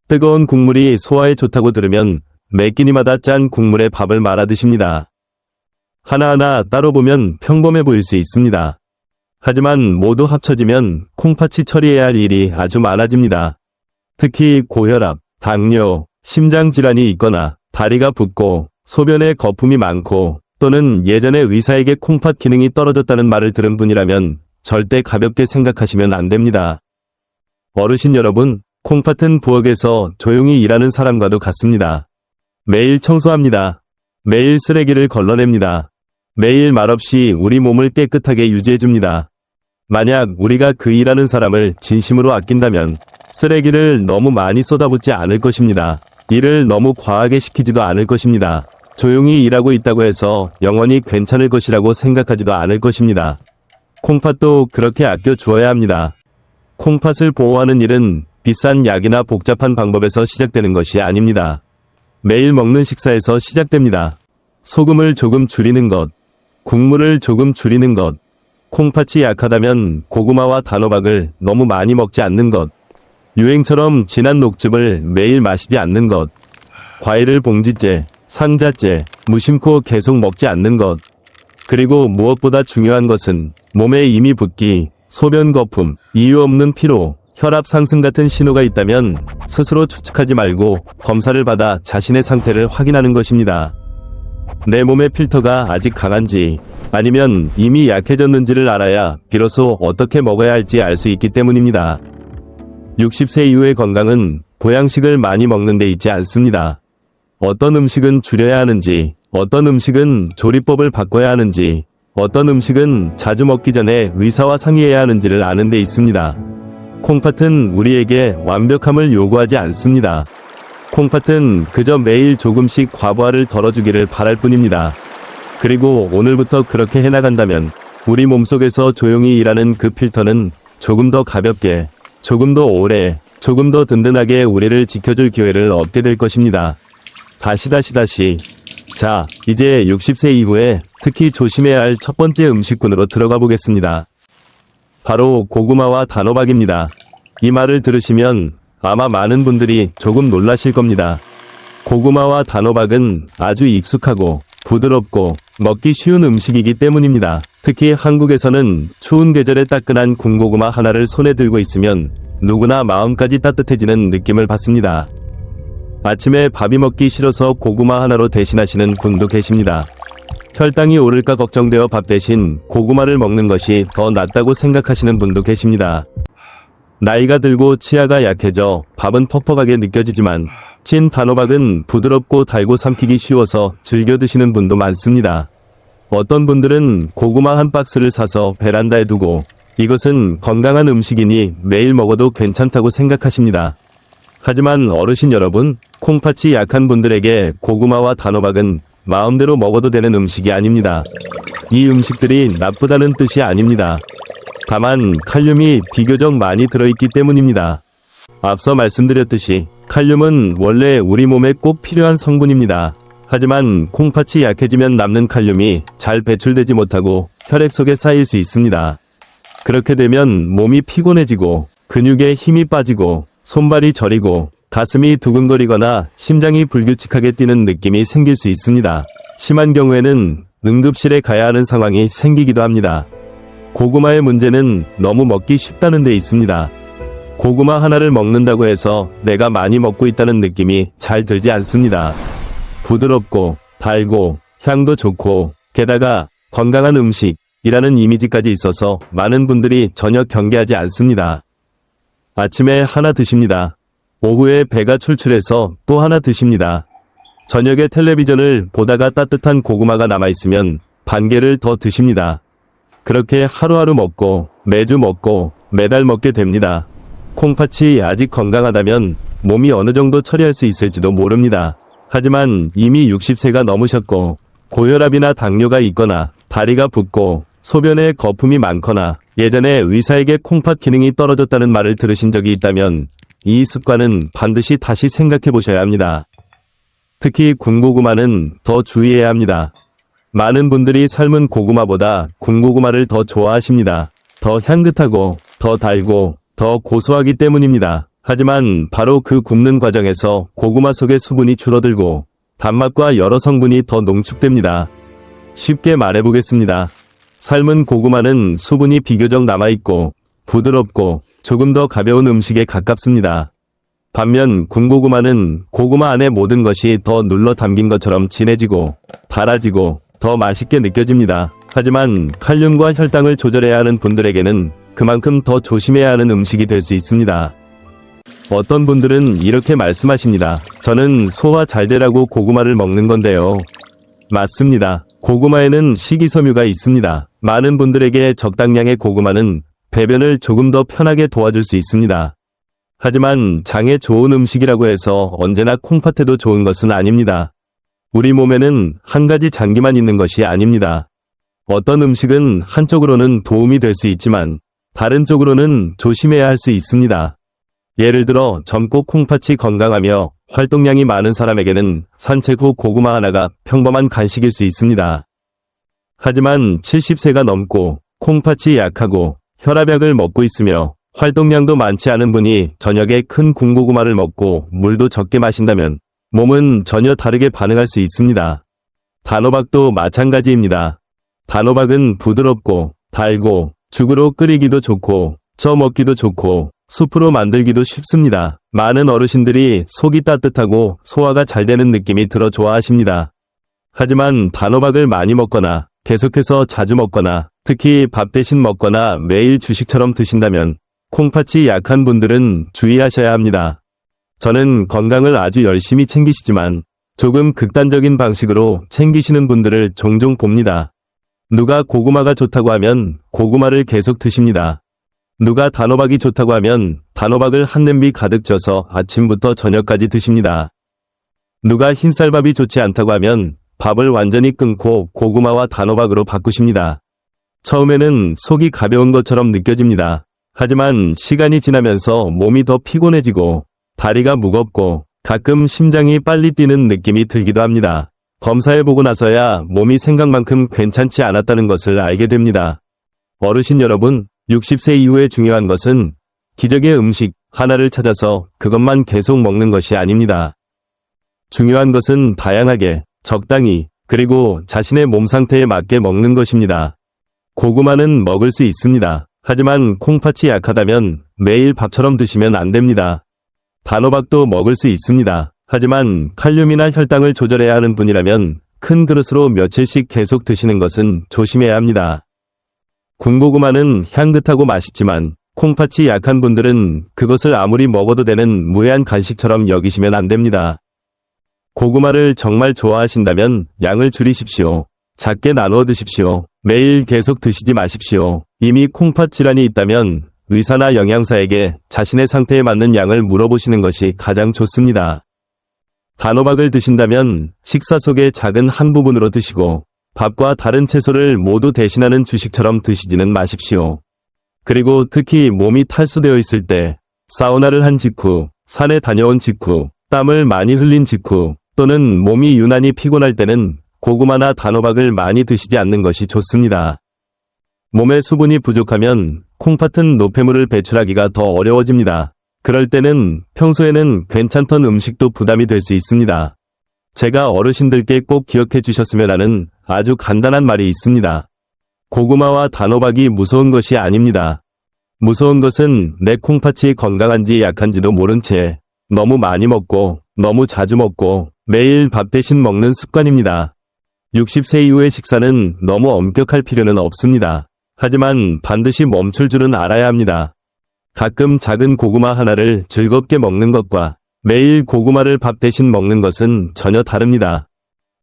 뜨거운 국물이 소화에 좋다고 들으면 매 끼니마다 짠 국물에 밥을 말아 드십니다. 하나하나 따로 보면 평범해 보일 수 있습니다. 하지만 모두 합쳐지면 콩팥이 처리해야 할 일이 아주 많아집니다. 특히 고혈압, 당뇨, 심장질환이 있거나 다리가 붓고 소변에 거품이 많고 또는 예전에 의사에게 콩팥 기능이 떨어졌다는 말을 들은 분이라면 절대 가볍게 생각하시면 안 됩니다. 어르신 여러분, 콩팥은 부엌에서 조용히 일하는 사람과도 같습니다. 매일 청소합니다. 매일 쓰레기를 걸러냅니다. 매일 말없이 우리 몸을 깨끗하게 유지해줍니다. 만약 우리가 그 일하는 사람을 진심으로 아낀다면 쓰레기를 너무 많이 쏟아붓지 않을 것입니다. 일을 너무 과하게 시키지도 않을 것입니다. 조용히 일하고 있다고 해서 영원히 괜찮을 것이라고 생각하지도 않을 것입니다. 콩팥도 그렇게 아껴 주어야 합니다. 콩팥을 보호하는 일은 비싼 약이나 복잡한 방법에서 시작되는 것이 아닙니다. 매일 먹는 식사에서 시작됩니다. 소금을 조금 줄이는 것, 국물을 조금 줄이는 것, 콩팥이 약하다면 고구마와 단호박을 너무 많이 먹지 않는 것, 유행처럼 진한 녹즙을 매일 마시지 않는 것, 과일을 봉지째, 상자째, 무심코 계속 먹지 않는 것, 그리고 무엇보다 중요한 것은 몸에 이미 붓기, 소변 거품, 이유 없는 피로, 혈압 상승 같은 신호가 있다면 스스로 추측하지 말고 검사를 받아 자신의 상태를 확인하는 것입니다. 내 몸의 필터가 아직 강한지 아니면 이미 약해졌는지를 알아야 비로소 어떻게 먹어야 할지 알 수 있기 때문입니다. 60세 이후의 건강은 보양식을 많이 먹는 데 있지 않습니다. 어떤 음식은 줄여야 하는지, 어떤 음식은 조리법을 바꿔야 하는지, 어떤 음식은 자주 먹기 전에 의사와 상의해야 하는지를 아는 데 있습니다. 콩팥은 우리에게 완벽함을 요구하지 않습니다. 콩팥은 그저 매일 조금씩 과부하를 덜어주기를 바랄 뿐입니다. 그리고 오늘부터 그렇게 해나간다면 우리 몸속에서 조용히 일하는 그 필터는 조금 더 가볍게, 조금 더 오래, 조금 더 든든하게 우리를 지켜줄 기회를 얻게 될 것입니다. 자, 이제 60세 이후에 특히 조심해야 할 첫 번째 음식군으로 들어가 보겠습니다. 바로 고구마와 단호박입니다. 이 말을 들으시면 아마 많은 분들이 조금 놀라실 겁니다. 고구마와 단호박은 아주 익숙하고 부드럽고 먹기 쉬운 음식이기 때문입니다. 특히 한국에서는 추운 계절에 따끈한 군고구마 하나를 손에 들고 있으면 누구나 마음까지 따뜻해지는 느낌을 받습니다. 아침에 밥이 먹기 싫어서 고구마 하나로 대신하시는 분도 계십니다. 혈당이 오를까 걱정되어 밥 대신 고구마를 먹는 것이 더 낫다고 생각하시는 분도 계십니다. 나이가 들고 치아가 약해져 밥은 퍽퍽하게 느껴지지만 찐 단호박은 부드럽고 달고 삼키기 쉬워서 즐겨 드시는 분도 많습니다. 어떤 분들은 고구마 한 박스를 사서 베란다에 두고 이것은 건강한 음식이니 매일 먹어도 괜찮다고 생각하십니다. 하지만 어르신 여러분, 콩팥이 약한 분들에게 고구마와 단호박은 마음대로 먹어도 되는 음식이 아닙니다. 이 음식들이 나쁘다는 뜻이 아닙니다. 다만 칼륨이 비교적 많이 들어있기 때문입니다. 앞서 말씀드렸듯이 칼륨은 원래 우리 몸에 꼭 필요한 성분입니다. 하지만 콩팥이 약해지면 남는 칼륨이 잘 배출되지 못하고 혈액 속에 쌓일 수 있습니다. 그렇게 되면 몸이 피곤해지고 근육에 힘이 빠지고 손발이 저리고 가슴이 두근거리거나 심장이 불규칙하게 뛰는 느낌이 생길 수 있습니다. 심한 경우에는 응급실에 가야 하는 상황이 생기기도 합니다. 고구마의 문제는 너무 먹기 쉽다는 데 있습니다. 고구마 하나를 먹는다고 해서 내가 많이 먹고 있다는 느낌이 잘 들지 않습니다. 부드럽고 달고 향도 좋고 게다가 건강한 음식이라는 이미지까지 있어서 많은 분들이 전혀 경계하지 않습니다. 아침에 하나 드십니다. 오후에 배가 출출해서 또 하나 드십니다. 저녁에 텔레비전을 보다가 따뜻한 고구마가 남아있으면 반 개를 더 드십니다. 그렇게 하루하루 먹고 매주 먹고 매달 먹게 됩니다. 콩팥이 아직 건강하다면 몸이 어느 정도 처리할 수 있을지도 모릅니다. 하지만 이미 60세가 넘으셨고 고혈압이나 당뇨가 있거나 다리가 붓고 소변에 거품이 많거나 예전에 의사에게 콩팥 기능이 떨어졌다는 말을 들으신 적이 있다면 이 습관은 반드시 다시 생각해 보셔야 합니다. 특히 군고구마는 더 주의해야 합니다. 많은 분들이 삶은 고구마보다 군고구마를 더 좋아하십니다. 더 향긋하고 더 달고 더 고소하기 때문입니다. 하지만 바로 그 굽는 과정에서 고구마 속의 수분이 줄어들고 단맛과 여러 성분이 더 농축됩니다. 쉽게 말해보겠습니다. 삶은 고구마는 수분이 비교적 남아있고 부드럽고 조금 더 가벼운 음식에 가깝습니다. 반면 군고구마는 고구마 안에 모든 것이 더 눌러 담긴 것처럼 진해지고 달아지고 더 맛있게 느껴집니다. 하지만 칼륨과 혈당을 조절해야 하는 분들에게는 그만큼 더 조심해야 하는 음식이 될 수 있습니다. 어떤 분들은 이렇게 말씀하십니다. 저는 소화 잘 되라고 고구마를 먹는 건데요. 맞습니다. 고구마에는 식이섬유가 있습니다. 많은 분들에게 적당량의 고구마는 배변을 조금 더 편하게 도와줄 수 있습니다. 하지만 장에 좋은 음식이라고 해서 언제나 콩팥에도 좋은 것은 아닙니다. 우리 몸에는 한 가지 장기만 있는 것이 아닙니다. 어떤 음식은 한쪽으로는 도움이 될 수 있지만 다른 쪽으로는 조심해야 할 수 있습니다. 예를 들어 젊고 콩팥이 건강하며 활동량이 많은 사람에게는 산책 후 고구마 하나가 평범한 간식일 수 있습니다. 하지만 70세가 넘고 콩팥이 약하고 혈압약을 먹고 있으며 활동량도 많지 않은 분이 저녁에 큰 군고구마를 먹고 물도 적게 마신다면 몸은 전혀 다르게 반응할 수 있습니다. 단호박도 마찬가지입니다. 단호박은 부드럽고 달고 죽으로 끓이기도 좋고 쪄 먹기도 좋고 수프로 만들기도 쉽습니다. 많은 어르신들이 속이 따뜻하고 소화가 잘 되는 느낌이 들어 좋아하십니다. 하지만 단호박을 많이 먹거나 계속해서 자주 먹거나 특히 밥 대신 먹거나 매일 주식처럼 드신다면 콩팥이 약한 분들은 주의하셔야 합니다. 저는 건강을 아주 열심히 챙기시지만 조금 극단적인 방식으로 챙기시는 분들을 종종 봅니다. 누가 고구마가 좋다고 하면 고구마를 계속 드십니다. 누가 단호박이 좋다고 하면 단호박을 한 냄비 가득 쪄서 아침부터 저녁까지 드십니다. 누가 흰쌀밥이 좋지 않다고 하면 밥을 완전히 끊고 고구마와 단호박으로 바꾸십니다. 처음에는 속이 가벼운 것처럼 느껴집니다. 하지만 시간이 지나면서 몸이 더 피곤해지고 다리가 무겁고 가끔 심장이 빨리 뛰는 느낌이 들기도 합니다. 검사해보고 나서야 몸이 생각만큼 괜찮지 않았다는 것을 알게 됩니다. 어르신 여러분, 60세 이후에 중요한 것은 기적의 음식 하나를 찾아서 그것만 계속 먹는 것이 아닙니다. 중요한 것은 다양하게, 적당히, 그리고 자신의 몸 상태에 맞게 먹는 것입니다. 고구마는 먹을 수 있습니다. 하지만 콩팥이 약하다면 매일 밥처럼 드시면 안 됩니다. 단호박도 먹을 수 있습니다. 하지만 칼륨이나 혈당을 조절해야 하는 분이라면 큰 그릇으로 며칠씩 계속 드시는 것은 조심해야 합니다. 군고구마는 향긋하고 맛있지만 콩팥이 약한 분들은 그것을 아무리 먹어도 되는 무해한 간식처럼 여기시면 안 됩니다. 고구마를 정말 좋아하신다면 양을 줄이십시오. 작게 나누어 드십시오. 매일 계속 드시지 마십시오. 이미 콩팥 질환이 있다면 의사나 영양사에게 자신의 상태에 맞는 양을 물어보시는 것이 가장 좋습니다. 단호박을 드신다면 식사 속의 작은 한 부분으로 드시고 밥과 다른 채소를 모두 대신하는 주식처럼 드시지는 마십시오. 그리고 특히 몸이 탈수되어 있을 때, 사우나를 한 직후, 산에 다녀온 직후, 땀을 많이 흘린 직후, 또는 몸이 유난히 피곤할 때는 고구마나 단호박을 많이 드시지 않는 것이 좋습니다. 몸에 수분이 부족하면 콩팥은 노폐물을 배출하기가 더 어려워집니다. 그럴 때는 평소에는 괜찮던 음식도 부담이 될 수 있습니다. 제가 어르신들께 꼭 기억해 주셨으면 하는 아주 간단한 말이 있습니다. 고구마와 단호박이 무서운 것이 아닙니다. 무서운 것은 내 콩팥이 건강한지 약한지도 모른 채 너무 많이 먹고 너무 자주 먹고 매일 밥 대신 먹는 습관입니다. 60세 이후의 식사는 너무 엄격할 필요는 없습니다. 하지만 반드시 멈출 줄은 알아야 합니다. 가끔 작은 고구마 하나를 즐겁게 먹는 것과 매일 고구마를 밥 대신 먹는 것은 전혀 다릅니다.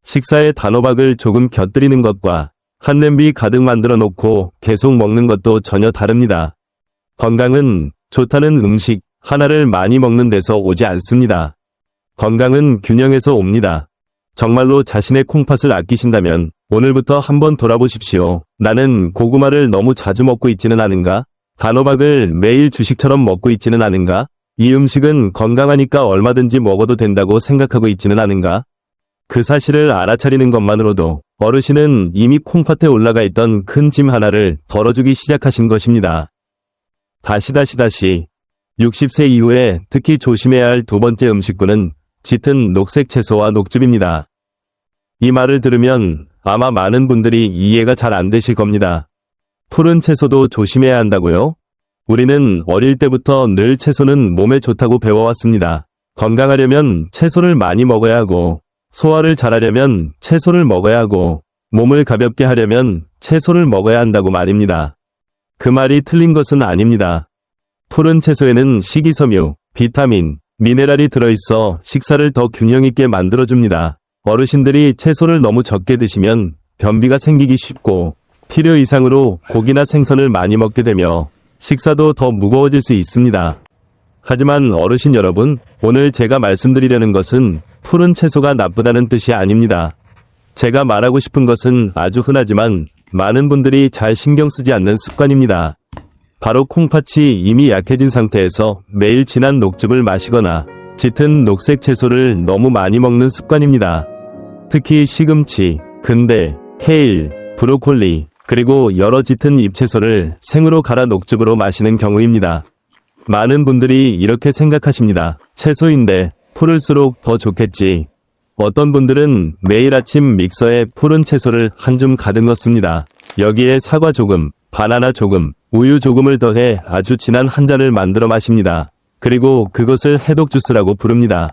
식사에 단호박을 조금 곁들이는 것과 한 냄비 가득 만들어 놓고 계속 먹는 것도 전혀 다릅니다. 건강은 좋다는 음식 하나를 많이 먹는 데서 오지 않습니다. 건강은 균형에서 옵니다. 정말로 자신의 콩팥을 아끼신다면 오늘부터 한번 돌아보십시오. 나는 고구마를 너무 자주 먹고 있지는 않은가? 단호박을 매일 주식처럼 먹고 있지는 않은가? 이 음식은 건강하니까 얼마든지 먹어도 된다고 생각하고 있지는 않은가? 그 사실을 알아차리는 것만으로도 어르신은 이미 콩팥에 올라가 있던 큰 짐 하나를 덜어주기 시작하신 것입니다. 다시 60세 이후에 특히 조심해야 할 두 번째 음식군은 짙은 녹색 채소와 녹즙입니다. 이 말을 들으면 아마 많은 분들이 이해가 잘 안 되실 겁니다. 푸른 채소도 조심해야 한다고요? 우리는 어릴 때부터 늘 채소는 몸에 좋다고 배워왔습니다. 건강하려면 채소를 많이 먹어야 하고, 소화를 잘하려면 채소를 먹어야 하고, 몸을 가볍게 하려면 채소를 먹어야 한다고 말입니다. 그 말이 틀린 것은 아닙니다. 푸른 채소에는 식이섬유, 비타민, 미네랄이 들어있어 식사를 더 균형 있게 만들어줍니다. 어르신들이 채소를 너무 적게 드시면 변비가 생기기 쉽고 필요 이상으로 고기나 생선을 많이 먹게 되며 식사도 더 무거워질 수 있습니다. 하지만 어르신 여러분, 오늘 제가 말씀드리려는 것은 푸른 채소가 나쁘다는 뜻이 아닙니다. 제가 말하고 싶은 것은 아주 흔하지만 많은 분들이 잘 신경 쓰지 않는 습관입니다. 바로 콩팥이 이미 약해진 상태에서 매일 진한 녹즙을 마시거나 짙은 녹색 채소를 너무 많이 먹는 습관입니다. 특히 시금치, 근대, 케일, 브로콜리, 그리고 여러 짙은 잎채소를 생으로 갈아 녹즙으로 마시는 경우입니다. 많은 분들이 이렇게 생각하십니다. 채소인데 푸를수록 더 좋겠지. 어떤 분들은 매일 아침 믹서에 푸른 채소를 한 줌 가득 넣습니다. 여기에 사과 조금, 바나나 조금, 우유 조금을 더해 아주 진한 한 잔을 만들어 마십니다. 그리고 그것을 해독 주스라고 부릅니다.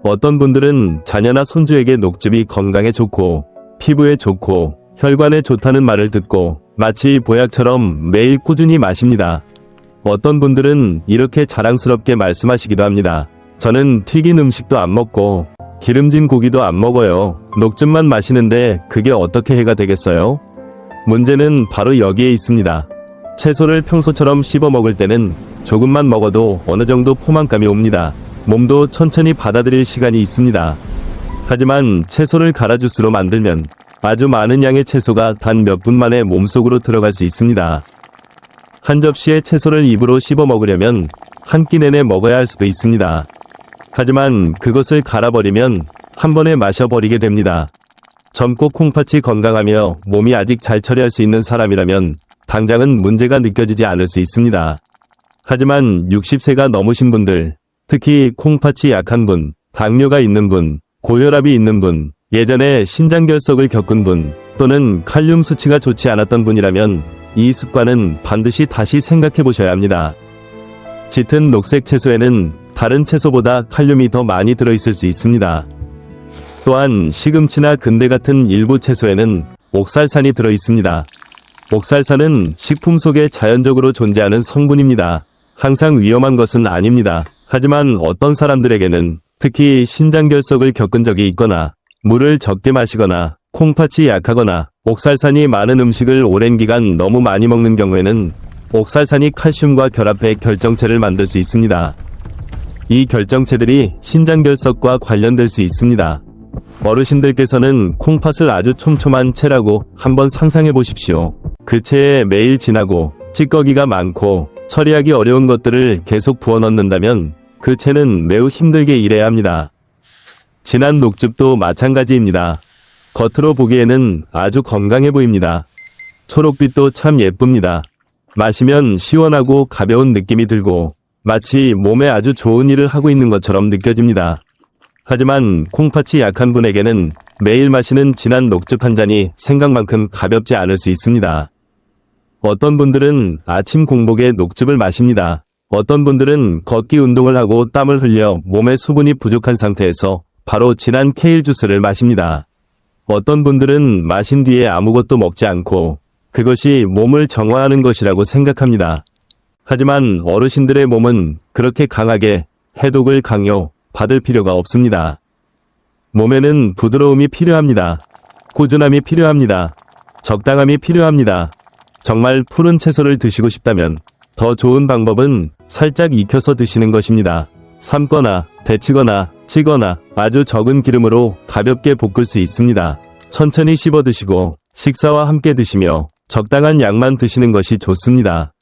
어떤 분들은 자녀나 손주에게 녹즙이 건강에 좋고 피부에 좋고 혈관에 좋다는 말을 듣고 마치 보약처럼 매일 꾸준히 마십니다. 어떤 분들은 이렇게 자랑스럽게 말씀하시기도 합니다. 저는 튀긴 음식도 안 먹고 기름진 고기도 안 먹어요. 녹즙만 마시는데 그게 어떻게 해가 되겠어요? 문제는 바로 여기에 있습니다. 채소를 평소처럼 씹어 먹을 때는 조금만 먹어도 어느 정도 포만감이 옵니다. 몸도 천천히 받아들일 시간이 있습니다. 하지만 채소를 갈아 주스로 만들면 아주 많은 양의 채소가 단 몇 분 만에 몸속으로 들어갈 수 있습니다. 한 접시의 채소를 입으로 씹어 먹으려면 한 끼 내내 먹어야 할 수도 있습니다. 하지만 그것을 갈아버리면 한 번에 마셔버리게 됩니다. 젊고 콩팥이 건강하며 몸이 아직 잘 처리할 수 있는 사람이라면 당장은 문제가 느껴지지 않을 수 있습니다. 하지만 60세가 넘으신 분들, 특히 콩팥이 약한 분, 당뇨가 있는 분, 고혈압이 있는 분, 예전에 신장결석을 겪은 분, 또는 칼륨 수치가 좋지 않았던 분이라면 이 습관은 반드시 다시 생각해 보셔야 합니다. 짙은 녹색 채소에는 다른 채소보다 칼륨이 더 많이 들어있을 수 있습니다. 또한 시금치나 근대 같은 일부 채소에는 옥살산이 들어있습니다. 옥살산은 식품 속에 자연적으로 존재하는 성분입니다. 항상 위험한 것은 아닙니다. 하지만 어떤 사람들에게는 특히 신장결석을 겪은 적이 있거나 물을 적게 마시거나 콩팥이 약하거나 옥살산이 많은 음식을 오랜 기간 너무 많이 먹는 경우에는 옥살산이 칼슘과 결합해 결정체를 만들 수 있습니다. 이 결정체들이 신장결석과 관련될 수 있습니다. 어르신들께서는 콩팥을 아주 촘촘한 채라고 한번 상상해 보십시오. 그 채에 매일 지나고 찌꺼기가 많고 처리하기 어려운 것들을 계속 부어 넣는다면 그 채는 매우 힘들게 일해야 합니다. 진한 녹즙도 마찬가지입니다. 겉으로 보기에는 아주 건강해 보입니다. 초록빛도 참 예쁩니다. 마시면 시원하고 가벼운 느낌이 들고 마치 몸에 아주 좋은 일을 하고 있는 것처럼 느껴집니다. 하지만 콩팥이 약한 분에게는 매일 마시는 진한 녹즙 한 잔이 생각만큼 가볍지 않을 수 있습니다. 어떤 분들은 아침 공복에 녹즙을 마십니다. 어떤 분들은 걷기 운동을 하고 땀을 흘려 몸에 수분이 부족한 상태에서 바로 진한 케일 주스를 마십니다. 어떤 분들은 마신 뒤에 아무것도 먹지 않고 그것이 몸을 정화하는 것이라고 생각합니다. 하지만 어르신들의 몸은 그렇게 강하게 해독을 강요받을 필요가 없습니다. 몸에는 부드러움이 필요합니다. 꾸준함이 필요합니다. 적당함이 필요합니다. 정말 푸른 채소를 드시고 싶다면 더 좋은 방법은 살짝 익혀서 드시는 것입니다. 삶거나 데치거나 찌거나 아주 적은 기름으로 가볍게 볶을 수 있습니다. 천천히 씹어 드시고 식사와 함께 드시며 적당한 양만 드시는 것이 좋습니다.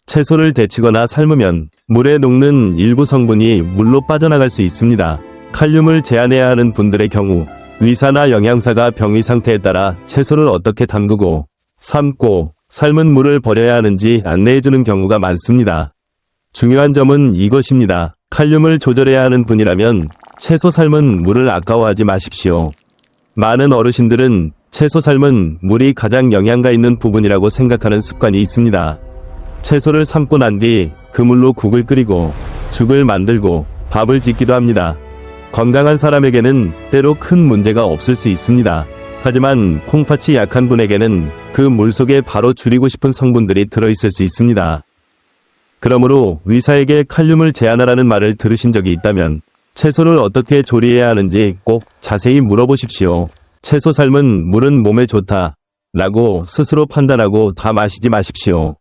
채소를 데치거나 삶으면 물에 녹는 일부 성분이 물로 빠져나갈 수 있습니다. 칼륨을 제한해야 하는 분들의 경우 의사나 영양사가 병의 상태에 따라 채소를 어떻게 담그고 삶고 삶은 물을 버려야 하는지 안내해주는 경우가 많습니다. 중요한 점은 이것입니다. 칼륨을 조절해야 하는 분이라면 채소 삶은 물을 아까워하지 마십시오. 많은 어르신들은 채소 삶은 물이 가장 영양가 있는 부분이라고 생각하는 습관이 있습니다. 채소를 삶고 난 뒤 그 물로 국을 끓이고 죽을 만들고 밥을 짓기도 합니다. 건강한 사람에게는 때로 큰 문제가 없을 수 있습니다. 하지만 콩팥이 약한 분에게는 그 물 속에 바로 줄이고 싶은 성분들이 들어있을 수 있습니다. 그러므로 의사에게 칼륨을 제한하라는 말을 들으신 적이 있다면 채소를 어떻게 조리해야 하는지 꼭 자세히 물어보십시오. 채소 삶은 물은 몸에 좋다 라고 스스로 판단하고 다 마시지 마십시오.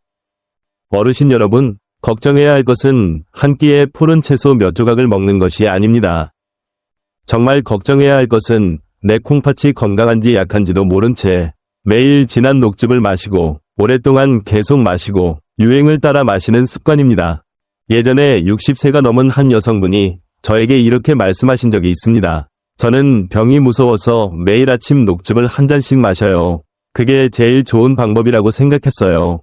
어르신 여러분, 걱정해야 할 것은 한 끼에 푸른 채소 몇 조각을 먹는 것이 아닙니다. 정말 걱정해야 할 것은 내 콩팥이 건강한지 약한지도 모른 채 매일 진한 녹즙을 마시고 오랫동안 계속 마시고 유행을 따라 마시는 습관입니다. 예전에 60세가 넘은 한 여성분이 저에게 이렇게 말씀하신 적이 있습니다. 저는 병이 무서워서 매일 아침 녹즙을 한 잔씩 마셔요. 그게 제일 좋은 방법이라고 생각했어요.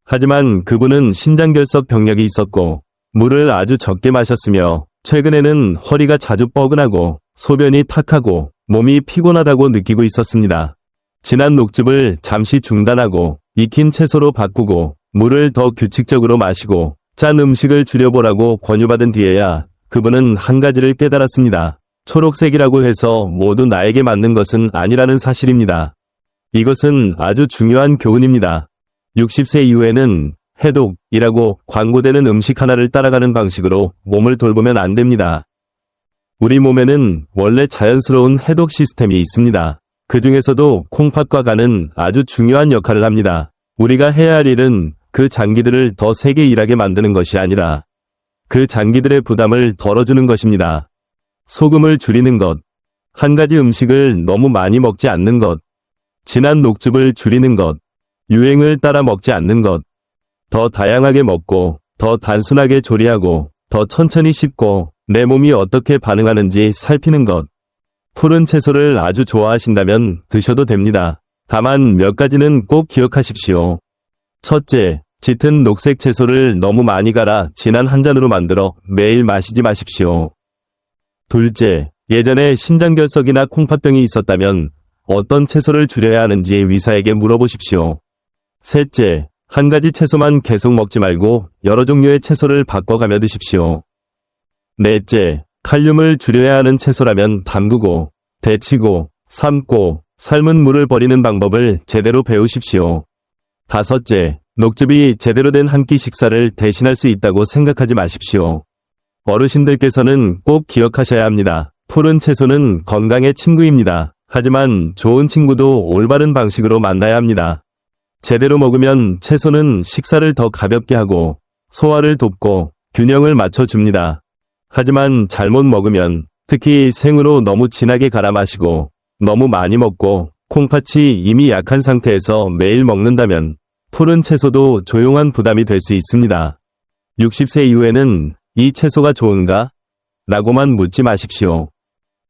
하지만 그분은 신장결석 병력이 있었고 물을 아주 적게 마셨으며 최근에는 허리가 자주 뻐근하고 소변이 탁하고 몸이 피곤하다고 느끼고 있었습니다. 진한 녹즙을 잠시 중단하고 익힌 채소로 바꾸고 물을 더 규칙적으로 마시고 짠 음식을 줄여보라고 권유받은 뒤에야 그분은 한 가지를 깨달았습니다. 초록색이라고 해서 모두 나에게 맞는 것은 아니라는 사실입니다. 이것은 아주 중요한 교훈입니다. 60세 이후에는 해독이라고 광고되는 음식 하나를 따라가는 방식으로 몸을 돌보면 안 됩니다. 우리 몸에는 원래 자연스러운 해독 시스템이 있습니다. 그 중에서도 콩팥과 간은 아주 중요한 역할을 합니다. 우리가 해야 할 일은 그 장기들을 더 세게 일하게 만드는 것이 아니라 그 장기들의 부담을 덜어주는 것입니다. 소금을 줄이는 것, 한 가지 음식을 너무 많이 먹지 않는 것, 진한 녹즙을 줄이는 것, 유행을 따라 먹지 않는 것, 더 다양하게 먹고, 더 단순하게 조리하고, 더 천천히 씹고, 내 몸이 어떻게 반응하는지 살피는 것. 푸른 채소를 아주 좋아하신다면 드셔도 됩니다. 다만 몇 가지는 꼭 기억하십시오. 첫째, 짙은 녹색 채소를 너무 많이 갈아 진한 한 잔으로 만들어 매일 마시지 마십시오. 둘째, 예전에 신장결석이나 콩팥병이 있었다면 어떤 채소를 줄여야 하는지 의사에게 물어보십시오. 셋째, 한 가지 채소만 계속 먹지 말고 여러 종류의 채소를 바꿔가며 드십시오. 넷째, 칼륨을 줄여야 하는 채소라면 담그고, 데치고, 삶고, 삶은 물을 버리는 방법을 제대로 배우십시오. 다섯째, 녹즙이 제대로 된 한 끼 식사를 대신할 수 있다고 생각하지 마십시오. 어르신들께서는 꼭 기억하셔야 합니다. 푸른 채소는 건강의 친구입니다. 하지만 좋은 친구도 올바른 방식으로 만나야 합니다. 제대로 먹으면 채소는 식사를 더 가볍게 하고 소화를 돕고 균형을 맞춰줍니다. 하지만 잘못 먹으면 특히 생으로 너무 진하게 갈아 마시고 너무 많이 먹고 콩팥이 이미 약한 상태에서 매일 먹는다면 푸른 채소도 조용한 부담이 될 수 있습니다. 60세 이후에는 이 채소가 좋은가? 라고만 묻지 마십시오.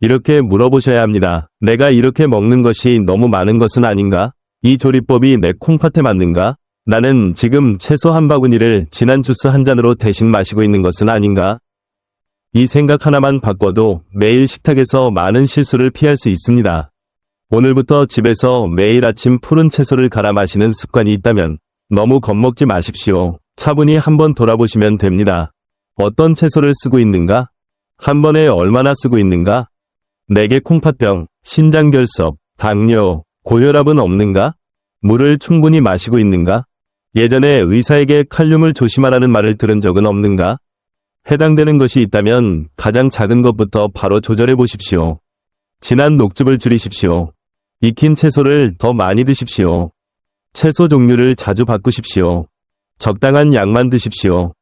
이렇게 물어보셔야 합니다. 내가 이렇게 먹는 것이 너무 많은 것은 아닌가? 이 조리법이 내 콩팥에 맞는가? 나는 지금 채소 한 바구니를 진한 주스 한 잔으로 대신 마시고 있는 것은 아닌가? 이 생각 하나만 바꿔도 매일 식탁에서 많은 실수를 피할 수 있습니다. 오늘부터 집에서 매일 아침 푸른 채소를 갈아 마시는 습관이 있다면 너무 겁먹지 마십시오. 차분히 한번 돌아보시면 됩니다. 어떤 채소를 쓰고 있는가? 한 번에 얼마나 쓰고 있는가? 내게 콩팥병, 신장결석, 당뇨, 고혈압은 없는가? 물을 충분히 마시고 있는가? 예전에 의사에게 칼륨을 조심하라는 말을 들은 적은 없는가? 해당되는 것이 있다면 가장 작은 것부터 바로 조절해 보십시오. 진한 녹즙을 줄이십시오. 익힌 채소를 더 많이 드십시오. 채소 종류를 자주 바꾸십시오. 적당한 양만 드십시오.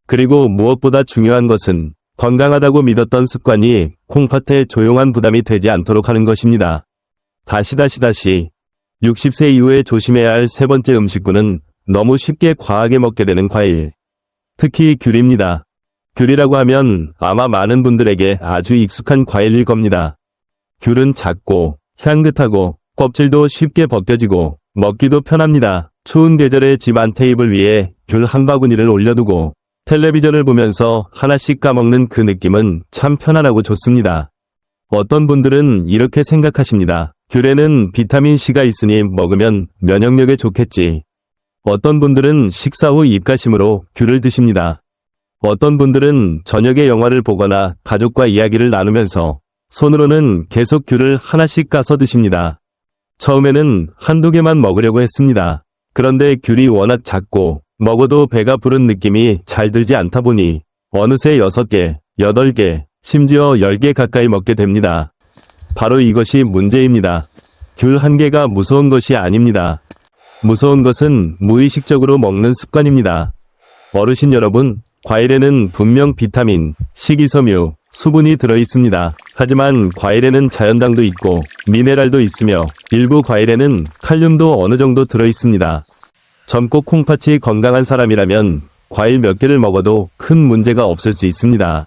그리고 무엇보다 중요한 것은 건강하다고 믿었던 습관이 콩팥에 조용한 부담이 되지 않도록 하는 것입니다. 다시 60세 이후에 조심해야 할 세 번째 음식군은 너무 쉽게 과하게 먹게 되는 과일. 특히 귤입니다. 귤이라고 하면 아마 많은 분들에게 아주 익숙한 과일일 겁니다. 귤은 작고 향긋하고 껍질도 쉽게 벗겨지고 먹기도 편합니다. 추운 계절에 집 안 테이블 위에 귤 한 바구니를 올려두고 텔레비전을 보면서 하나씩 까먹는 그 느낌은 참 편안하고 좋습니다. 어떤 분들은 이렇게 생각하십니다. 귤에는 비타민C가 있으니 먹으면 면역력에 좋겠지. 어떤 분들은 식사 후 입가심으로 귤을 드십니다. 어떤 분들은 저녁에 영화를 보거나 가족과 이야기를 나누면서 손으로는 계속 귤을 하나씩 까서 드십니다. 처음에는 한두 개만 먹으려고 했습니다. 그런데 귤이 워낙 작고 먹어도 배가 부른 느낌이 잘 들지 않다 보니 어느새 6개, 8개, 심지어 10개 가까이 먹게 됩니다. 바로 이것이 문제입니다. 귤 한 개가 무서운 것이 아닙니다. 무서운 것은 무의식적으로 먹는 습관입니다. 어르신 여러분, 과일에는 분명 비타민, 식이섬유, 수분이 들어있습니다. 하지만 과일에는 자연당도 있고 미네랄도 있으며 일부 과일에는 칼륨도 어느 정도 들어있습니다. 젊고 콩팥이 건강한 사람이라면 과일 몇 개를 먹어도 큰 문제가 없을 수 있습니다.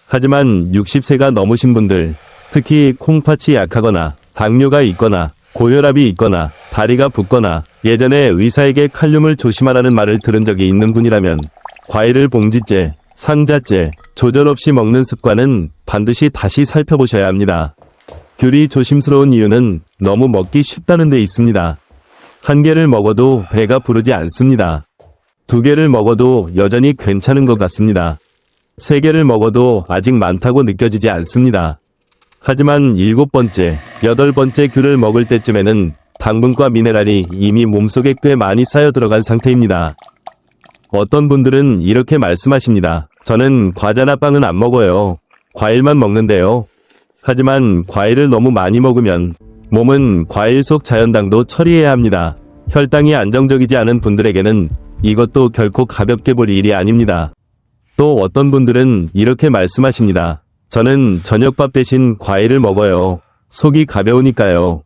하지만 60세가 넘으신 분들, 특히 콩팥이 약하거나 당뇨가 있거나 고혈압이 있거나 다리가 붓거나 예전에 의사에게 칼륨을 조심하라는 말을 들은 적이 있는 분이라면 과일을 봉지째, 상자째, 조절 없이 먹는 습관은 반드시 다시 살펴보셔야 합니다. 귤이 조심스러운 이유는 너무 먹기 쉽다는 데 있습니다. 한 개를 먹어도 배가 부르지 않습니다. 두 개를 먹어도 여전히 괜찮은 것 같습니다. 세 개를 먹어도 아직 많다고 느껴지지 않습니다. 하지만 7번째, 8번째 귤을 먹을 때쯤에는 당분과 미네랄이 이미 몸속에 꽤 많이 쌓여 들어간 상태입니다. 어떤 분들은 이렇게 말씀하십니다. 저는 과자나 빵은 안 먹어요. 과일만 먹는데요. 하지만 과일을 너무 많이 먹으면 몸은 과일 속 자연당도 처리해야 합니다. 혈당이 안정적이지 않은 분들에게는 이것도 결코 가볍게 볼 일이 아닙니다. 또 어떤 분들은 이렇게 말씀하십니다. 저는 저녁밥 대신 과일을 먹어요. 속이 가벼우니까요.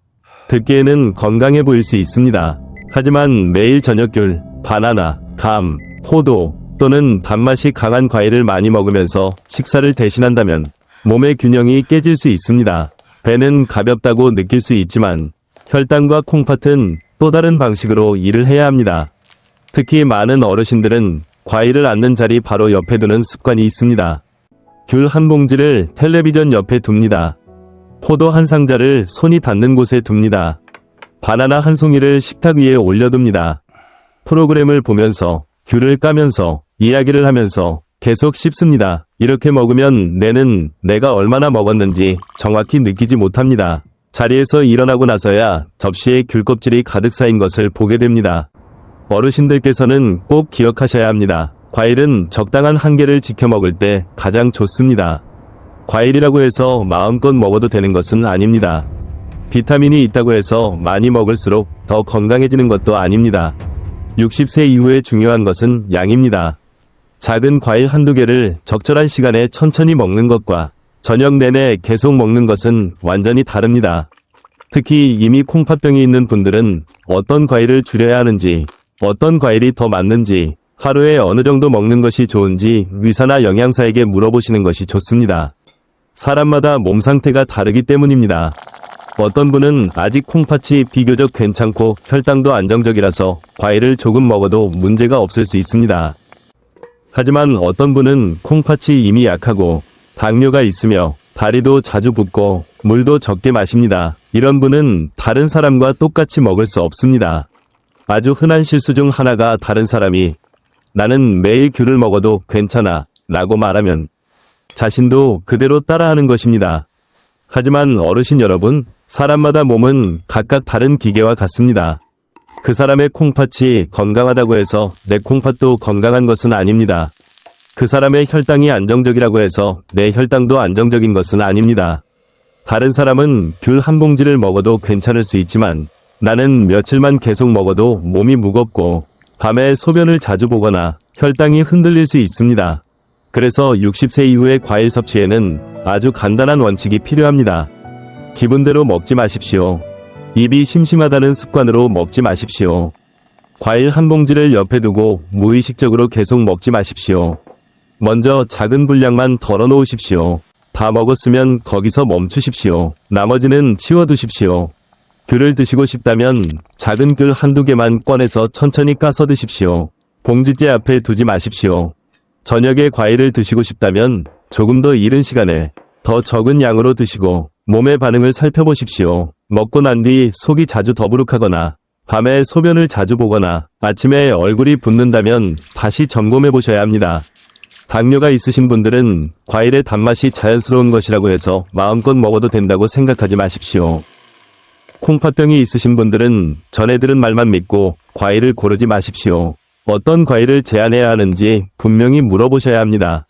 듣기에는 건강해 보일 수 있습니다. 하지만 매일 저녁 귤, 바나나, 감, 포도 또는 단맛이 강한 과일을 많이 먹으면서 식사를 대신한다면 몸의 균형이 깨질 수 있습니다. 배는 가볍다고 느낄 수 있지만 혈당과 콩팥은 또 다른 방식으로 일을 해야 합니다. 특히 많은 어르신들은 과일을 앉는 자리 바로 옆에 두는 습관이 있습니다. 귤 한 봉지를 텔레비전 옆에 둡니다. 포도 한 상자를 손이 닿는 곳에 둡니다. 바나나 한 송이를 식탁 위에 올려둡니다. 프로그램을 보면서 귤을 까면서 이야기를 하면서 계속 씹습니다. 이렇게 먹으면 뇌는 내가 얼마나 먹었는지 정확히 느끼지 못합니다. 자리에서 일어나고 나서야 접시에 귤 껍질이 가득 쌓인 것을 보게 됩니다. 어르신들께서는 꼭 기억하셔야 합니다. 과일은 적당한 한계를 지켜 먹을 때 가장 좋습니다. 과일이라고 해서 마음껏 먹어도 되는 것은 아닙니다. 비타민이 있다고 해서 많이 먹을수록 더 건강해지는 것도 아닙니다. 60세 이후에 중요한 것은 양입니다. 작은 과일 한두 개를 적절한 시간에 천천히 먹는 것과 저녁 내내 계속 먹는 것은 완전히 다릅니다. 특히 이미 콩팥병이 있는 분들은 어떤 과일을 줄여야 하는지, 어떤 과일이 더 맞는지, 하루에 어느 정도 먹는 것이 좋은지 의사나 영양사에게 물어보시는 것이 좋습니다. 사람마다 몸 상태가 다르기 때문입니다. 어떤 분은 아직 콩팥이 비교적 괜찮고 혈당도 안정적이라서 과일을 조금 먹어도 문제가 없을 수 있습니다. 하지만 어떤 분은 콩팥이 이미 약하고 당뇨가 있으며 다리도 자주 붓고 물도 적게 마십니다. 이런 분은 다른 사람과 똑같이 먹을 수 없습니다. 아주 흔한 실수 중 하나가 다른 사람이 나는 매일 귤을 먹어도 괜찮아 라고 말하면 자신도 그대로 따라하는 것입니다. 하지만 어르신 여러분, 사람마다 몸은 각각 다른 기계와 같습니다. 그 사람의 콩팥이 건강하다고 해서 내 콩팥도 건강한 것은 아닙니다. 그 사람의 혈당이 안정적이라고 해서 내 혈당도 안정적인 것은 아닙니다. 다른 사람은 귤 한 봉지를 먹어도 괜찮을 수 있지만 나는 며칠만 계속 먹어도 몸이 무겁고 밤에 소변을 자주 보거나 혈당이 흔들릴 수 있습니다. 그래서 60세 이후의 과일 섭취에는 아주 간단한 원칙이 필요합니다. 기분대로 먹지 마십시오. 입이 심심하다는 습관으로 먹지 마십시오. 과일 한 봉지를 옆에 두고 무의식적으로 계속 먹지 마십시오. 먼저 작은 분량만 덜어 놓으십시오. 다 먹었으면 거기서 멈추십시오. 나머지는 치워두십시오. 귤을 드시고 싶다면 작은 귤 한두 개만 꺼내서 천천히 까서 드십시오. 봉지째 앞에 두지 마십시오. 저녁에 과일을 드시고 싶다면 조금 더 이른 시간에 더 적은 양으로 드시고 몸의 반응을 살펴보십시오. 먹고 난 뒤 속이 자주 더부룩하거나 밤에 소변을 자주 보거나 아침에 얼굴이 붓는다면 다시 점검해 보셔야 합니다. 당뇨가 있으신 분들은 과일의 단맛이 자연스러운 것이라고 해서 마음껏 먹어도 된다고 생각하지 마십시오. 콩팥병이 있으신 분들은 전에 들은 말만 믿고 과일을 고르지 마십시오. 어떤 과일을 제한해야 하는지 분명히 물어보셔야 합니다.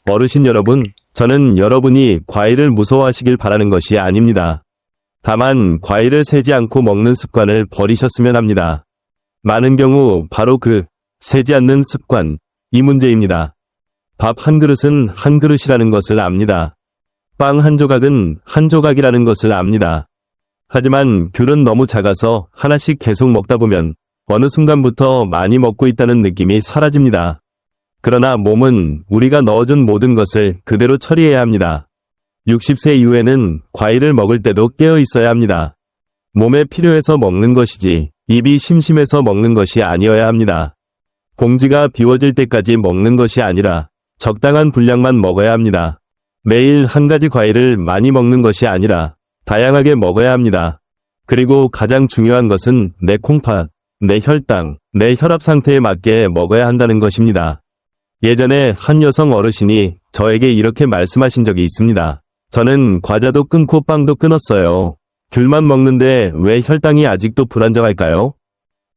어르신 여러분, 저는 여러분이 과일을 무서워하시길 바라는 것이 아닙니다. 다만 과일을 세지 않고 먹는 습관을 버리셨으면 합니다. 많은 경우 바로 그 세지 않는 습관, 이 문제입니다. 밥 한 그릇은 한 그릇이라는 것을 압니다. 빵 한 조각은 한 조각이라는 것을 압니다. 하지만 귤은 너무 작아서 하나씩 계속 먹다 보면 어느 순간부터 많이 먹고 있다는 느낌이 사라집니다. 그러나 몸은 우리가 넣어준 모든 것을 그대로 처리해야 합니다. 60세 이후에는 과일을 먹을 때도 깨어 있어야 합니다. 몸에 필요해서 먹는 것이지 입이 심심해서 먹는 것이 아니어야 합니다. 봉지가 비워질 때까지 먹는 것이 아니라 적당한 분량만 먹어야 합니다. 매일 한 가지 과일을 많이 먹는 것이 아니라 다양하게 먹어야 합니다. 그리고 가장 중요한 것은 내 콩팥, 내 혈당, 내 혈압 상태에 맞게 먹어야 한다는 것입니다. 예전에 한 여성 어르신이 저에게 이렇게 말씀하신 적이 있습니다. 저는 과자도 끊고 빵도 끊었어요. 귤만 먹는데 왜 혈당이 아직도 불안정할까요?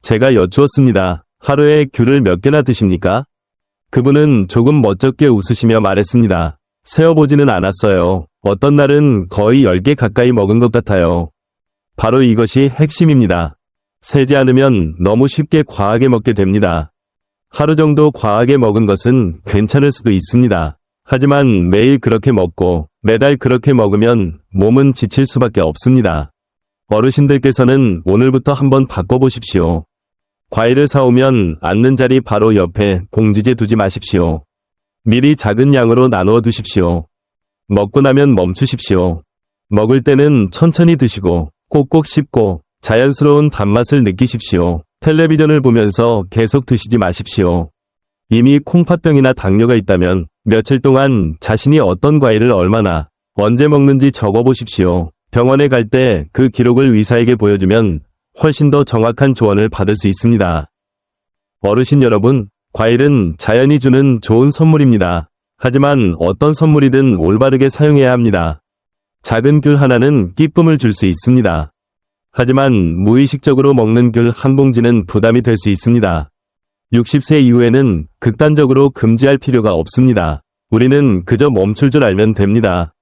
제가 여쭈었습니다. 하루에 귤을 몇 개나 드십니까? 그분은 조금 멋쩍게 웃으시며 말했습니다. 세어보지는 않았어요. 어떤 날은 거의 10개 가까이 먹은 것 같아요. 바로 이것이 핵심입니다. 세지 않으면 너무 쉽게 과하게 먹게 됩니다. 하루 정도 과하게 먹은 것은 괜찮을 수도 있습니다. 하지만 매일 그렇게 먹고 매달 그렇게 먹으면 몸은 지칠 수밖에 없습니다. 어르신들께서는 오늘부터 한번 바꿔보십시오. 과일을 사오면 앉는 자리 바로 옆에 봉지째 두지 마십시오. 미리 작은 양으로 나누어 두십시오. 먹고 나면 멈추십시오. 먹을 때는 천천히 드시고 꼭꼭 씹고 자연스러운 단맛을 느끼십시오. 텔레비전을 보면서 계속 드시지 마십시오. 이미 콩팥병이나 당뇨가 있다면 며칠 동안 자신이 어떤 과일을 얼마나 언제 먹는지 적어보십시오. 병원에 갈 때 그 기록을 의사에게 보여주면 훨씬 더 정확한 조언을 받을 수 있습니다. 어르신 여러분, 과일은 자연이 주는 좋은 선물입니다. 하지만 어떤 선물이든 올바르게 사용해야 합니다. 작은 귤 하나는 기쁨을 줄 수 있습니다. 하지만 무의식적으로 먹는 귤 한 봉지는 부담이 될 수 있습니다. 60세 이후에는 극단적으로 금지할 필요가 없습니다. 우리는 그저 멈출 줄 알면 됩니다.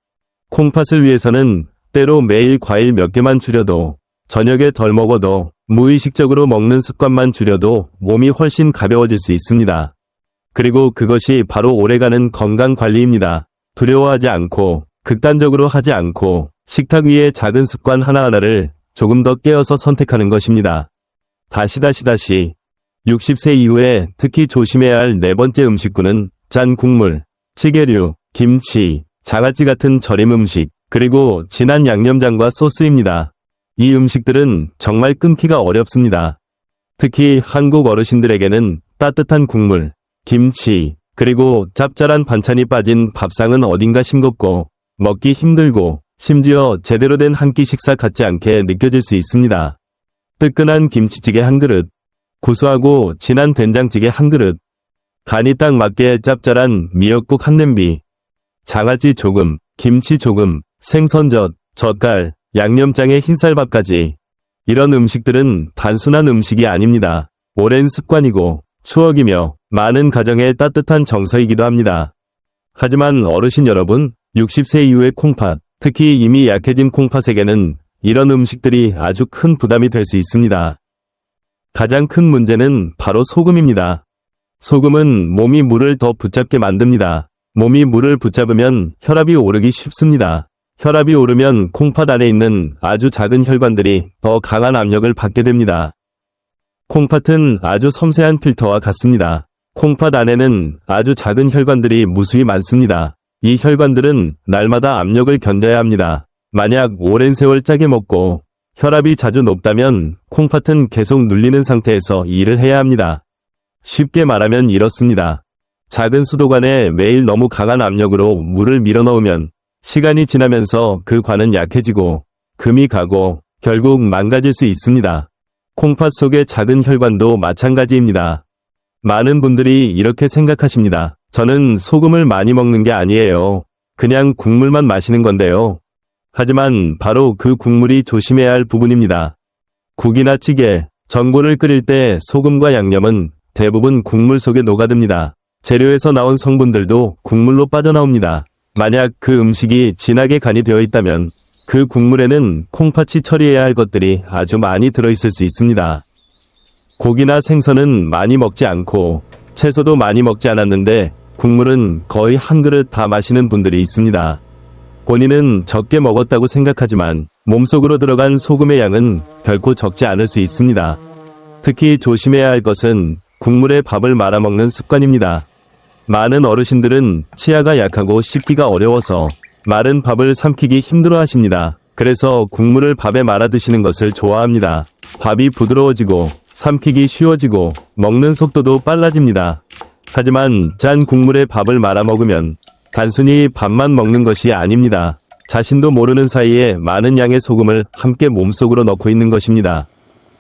콩팥을 위해서는 때로 매일 과일 몇 개만 줄여도, 저녁에 덜 먹어도, 무의식적으로 먹는 습관만 줄여도 몸이 훨씬 가벼워질 수 있습니다. 그리고 그것이 바로 오래가는 건강관리입니다. 두려워하지 않고, 극단적으로 하지 않고, 식탁 위에 작은 습관 하나하나를 조금 더 깨어서 선택하는 것입니다. 60세 이후에 특히 조심해야 할 네 번째 음식군은 짠 국물, 찌개류, 김치, 장아찌 같은 절임 음식, 그리고 진한 양념장과 소스입니다. 이 음식들은 정말 끊기가 어렵습니다. 특히 한국 어르신들에게는 따뜻한 국물, 김치, 그리고 짭짤한 반찬이 빠진 밥상은 어딘가 싱겁고 먹기 힘들고 심지어 제대로 된 한 끼 식사 같지 않게 느껴질 수 있습니다. 뜨끈한 김치찌개 한 그릇, 구수하고 진한 된장찌개 한 그릇, 간이 딱 맞게 짭짤한 미역국 한 냄비, 장아찌 조금, 김치 조금, 생선젓, 젓갈, 양념장에 흰쌀밥까지. 이런 음식들은 단순한 음식이 아닙니다. 오랜 습관이고 추억이며 많은 가정의 따뜻한 정서이기도 합니다. 하지만 어르신 여러분, 60세 이후의 콩팥, 특히 이미 약해진 콩팥에게는 이런 음식들이 아주 큰 부담이 될 수 있습니다. 가장 큰 문제는 바로 소금입니다. 소금은 몸이 물을 더 붙잡게 만듭니다. 몸이 물을 붙잡으면 혈압이 오르기 쉽습니다. 혈압이 오르면 콩팥 안에 있는 아주 작은 혈관들이 더 강한 압력을 받게 됩니다. 콩팥은 아주 섬세한 필터와 같습니다. 콩팥 안에는 아주 작은 혈관들이 무수히 많습니다. 이 혈관들은 날마다 압력을 견뎌야 합니다. 만약 오랜 세월 짜게 먹고 혈압이 자주 높다면 콩팥은 계속 눌리는 상태에서 일을 해야 합니다. 쉽게 말하면 이렇습니다. 작은 수도관에 매일 너무 강한 압력으로 물을 밀어넣으면 시간이 지나면서 그 관은 약해지고 금이 가고 결국 망가질 수 있습니다. 콩팥 속의 작은 혈관도 마찬가지입니다. 많은 분들이 이렇게 생각하십니다. 저는 소금을 많이 먹는 게 아니에요. 그냥 국물만 마시는 건데요. 하지만 바로 그 국물이 조심해야 할 부분입니다. 국이나 찌개, 전골을 끓일 때 소금과 양념은 대부분 국물 속에 녹아듭니다. 재료에서 나온 성분들도 국물로 빠져나옵니다. 만약 그 음식이 진하게 간이 되어 있다면 그 국물에는 콩팥이 처리해야 할 것들이 아주 많이 들어있을 수 있습니다. 고기나 생선은 많이 먹지 않고 채소도 많이 먹지 않았는데 국물은 거의 한 그릇 다 마시는 분들이 있습니다. 본인은 적게 먹었다고 생각하지만 몸속으로 들어간 소금의 양은 결코 적지 않을 수 있습니다. 특히 조심해야 할 것은 국물에 밥을 말아먹는 습관입니다. 많은 어르신들은 치아가 약하고 씹기가 어려워서 마른 밥을 삼키기 힘들어 하십니다. 그래서 국물을 밥에 말아 드시는 것을 좋아합니다. 밥이 부드러워지고 삼키기 쉬워지고 먹는 속도도 빨라집니다. 하지만 짠 국물에 밥을 말아 먹으면 단순히 밥만 먹는 것이 아닙니다. 자신도 모르는 사이에 많은 양의 소금을 함께 몸속으로 넣고 있는 것입니다.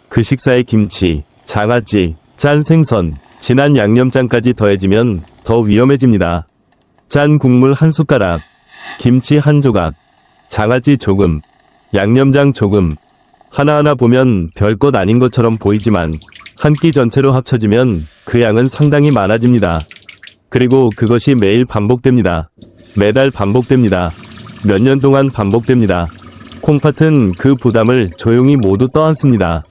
그 식사에 김치, 장아찌, 짠 생선, 진한 양념장까지 더해지면 더 위험해집니다. 짠 국물 한 숟가락, 김치 한 조각, 장아찌 조금, 양념장 조금, 하나하나 보면 별것 아닌 것처럼 보이지만 한 끼 전체로 합쳐지면 그 양은 상당히 많아집니다. 그리고 그것이 매일 반복됩니다. 매달 반복됩니다. 몇 년 동안 반복됩니다. 콩팥은 그 부담을 조용히 모두 떠안습니다.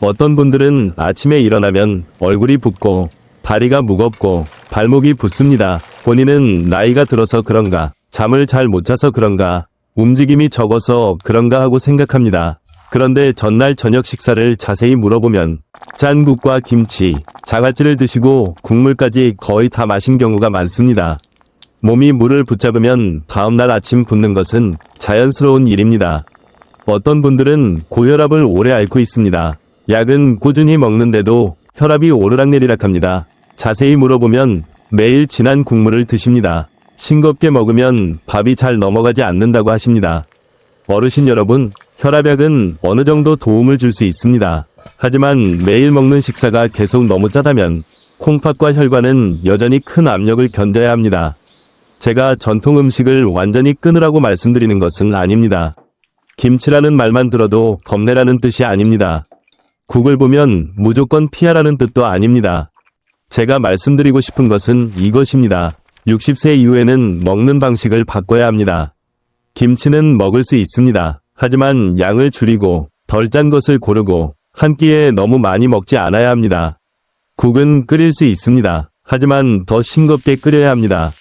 어떤 분들은 아침에 일어나면 얼굴이 붓고 다리가 무겁고 발목이 붓습니다. 본인은 나이가 들어서 그런가, 잠을 잘 못 자서 그런가, 움직임이 적어서 그런가 하고 생각합니다. 그런데 전날 저녁 식사를 자세히 물어보면 짠 국과 김치, 장아찌를 드시고 국물까지 거의 다 마신 경우가 많습니다. 몸이 물을 붙잡으면 다음날 아침 붓는 것은 자연스러운 일입니다. 어떤 분들은 고혈압을 오래 앓고 있습니다. 약은 꾸준히 먹는데도 혈압이 오르락내리락합니다. 자세히 물어보면 매일 진한 국물을 드십니다. 싱겁게 먹으면 밥이 잘 넘어가지 않는다고 하십니다. 어르신 여러분, 혈압약은 어느 정도 도움을 줄 수 있습니다. 하지만 매일 먹는 식사가 계속 너무 짜다면 콩팥과 혈관은 여전히 큰 압력을 견뎌야 합니다. 제가 전통 음식을 완전히 끊으라고 말씀드리는 것은 아닙니다. 김치라는 말만 들어도 겁내라는 뜻이 아닙니다. 국을 보면 무조건 피하라는 뜻도 아닙니다. 제가 말씀드리고 싶은 것은 이것입니다. 60세 이후에는 먹는 방식을 바꿔야 합니다. 김치는 먹을 수 있습니다. 하지만 양을 줄이고 덜 짠 것을 고르고 한 끼에 너무 많이 먹지 않아야 합니다. 국은 끓일 수 있습니다. 하지만 더 싱겁게 끓여야 합니다.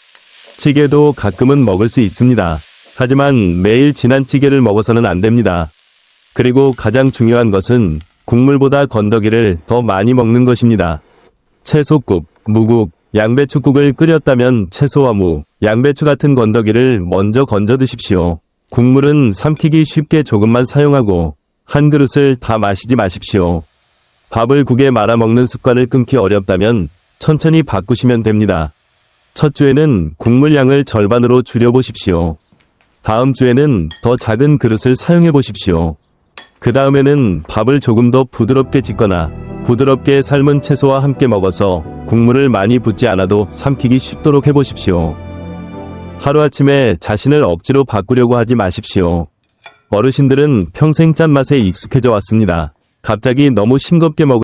찌개도 가끔은 먹을 수 있습니다. 하지만 매일 진한 찌개를 먹어서는 안 됩니다. 그리고 가장 중요한 것은 국물보다 건더기를 더 많이 먹는 것입니다. 채소국, 무국, 양배추국을 끓였다면 채소와 무, 양배추 같은 건더기를 먼저 건져 드십시오. 국물은 삼키기 쉽게 조금만 사용하고 한 그릇을 다 마시지 마십시오. 밥을 국에 말아 먹는 습관을 끊기 어렵다면 천천히 바꾸시면 됩니다. 첫 주에는 국물 양을 절반으로 줄여보십시오. 다음 주에는 더 작은 그릇을 사용해 보십시오. 그 다음에는 밥을 조금 더 부드럽게 짓거나 부드럽게 삶은 채소와 함께 먹어서 국물을 많이 붓지 않아도 삼키기 쉽도록 해보십시오. 하루아침에 자신을 억지로 바꾸려고 하지 마십시오. 어르신들은 평생 짠맛에 익숙해져 왔습니다. 갑자기 너무 싱겁게 먹으면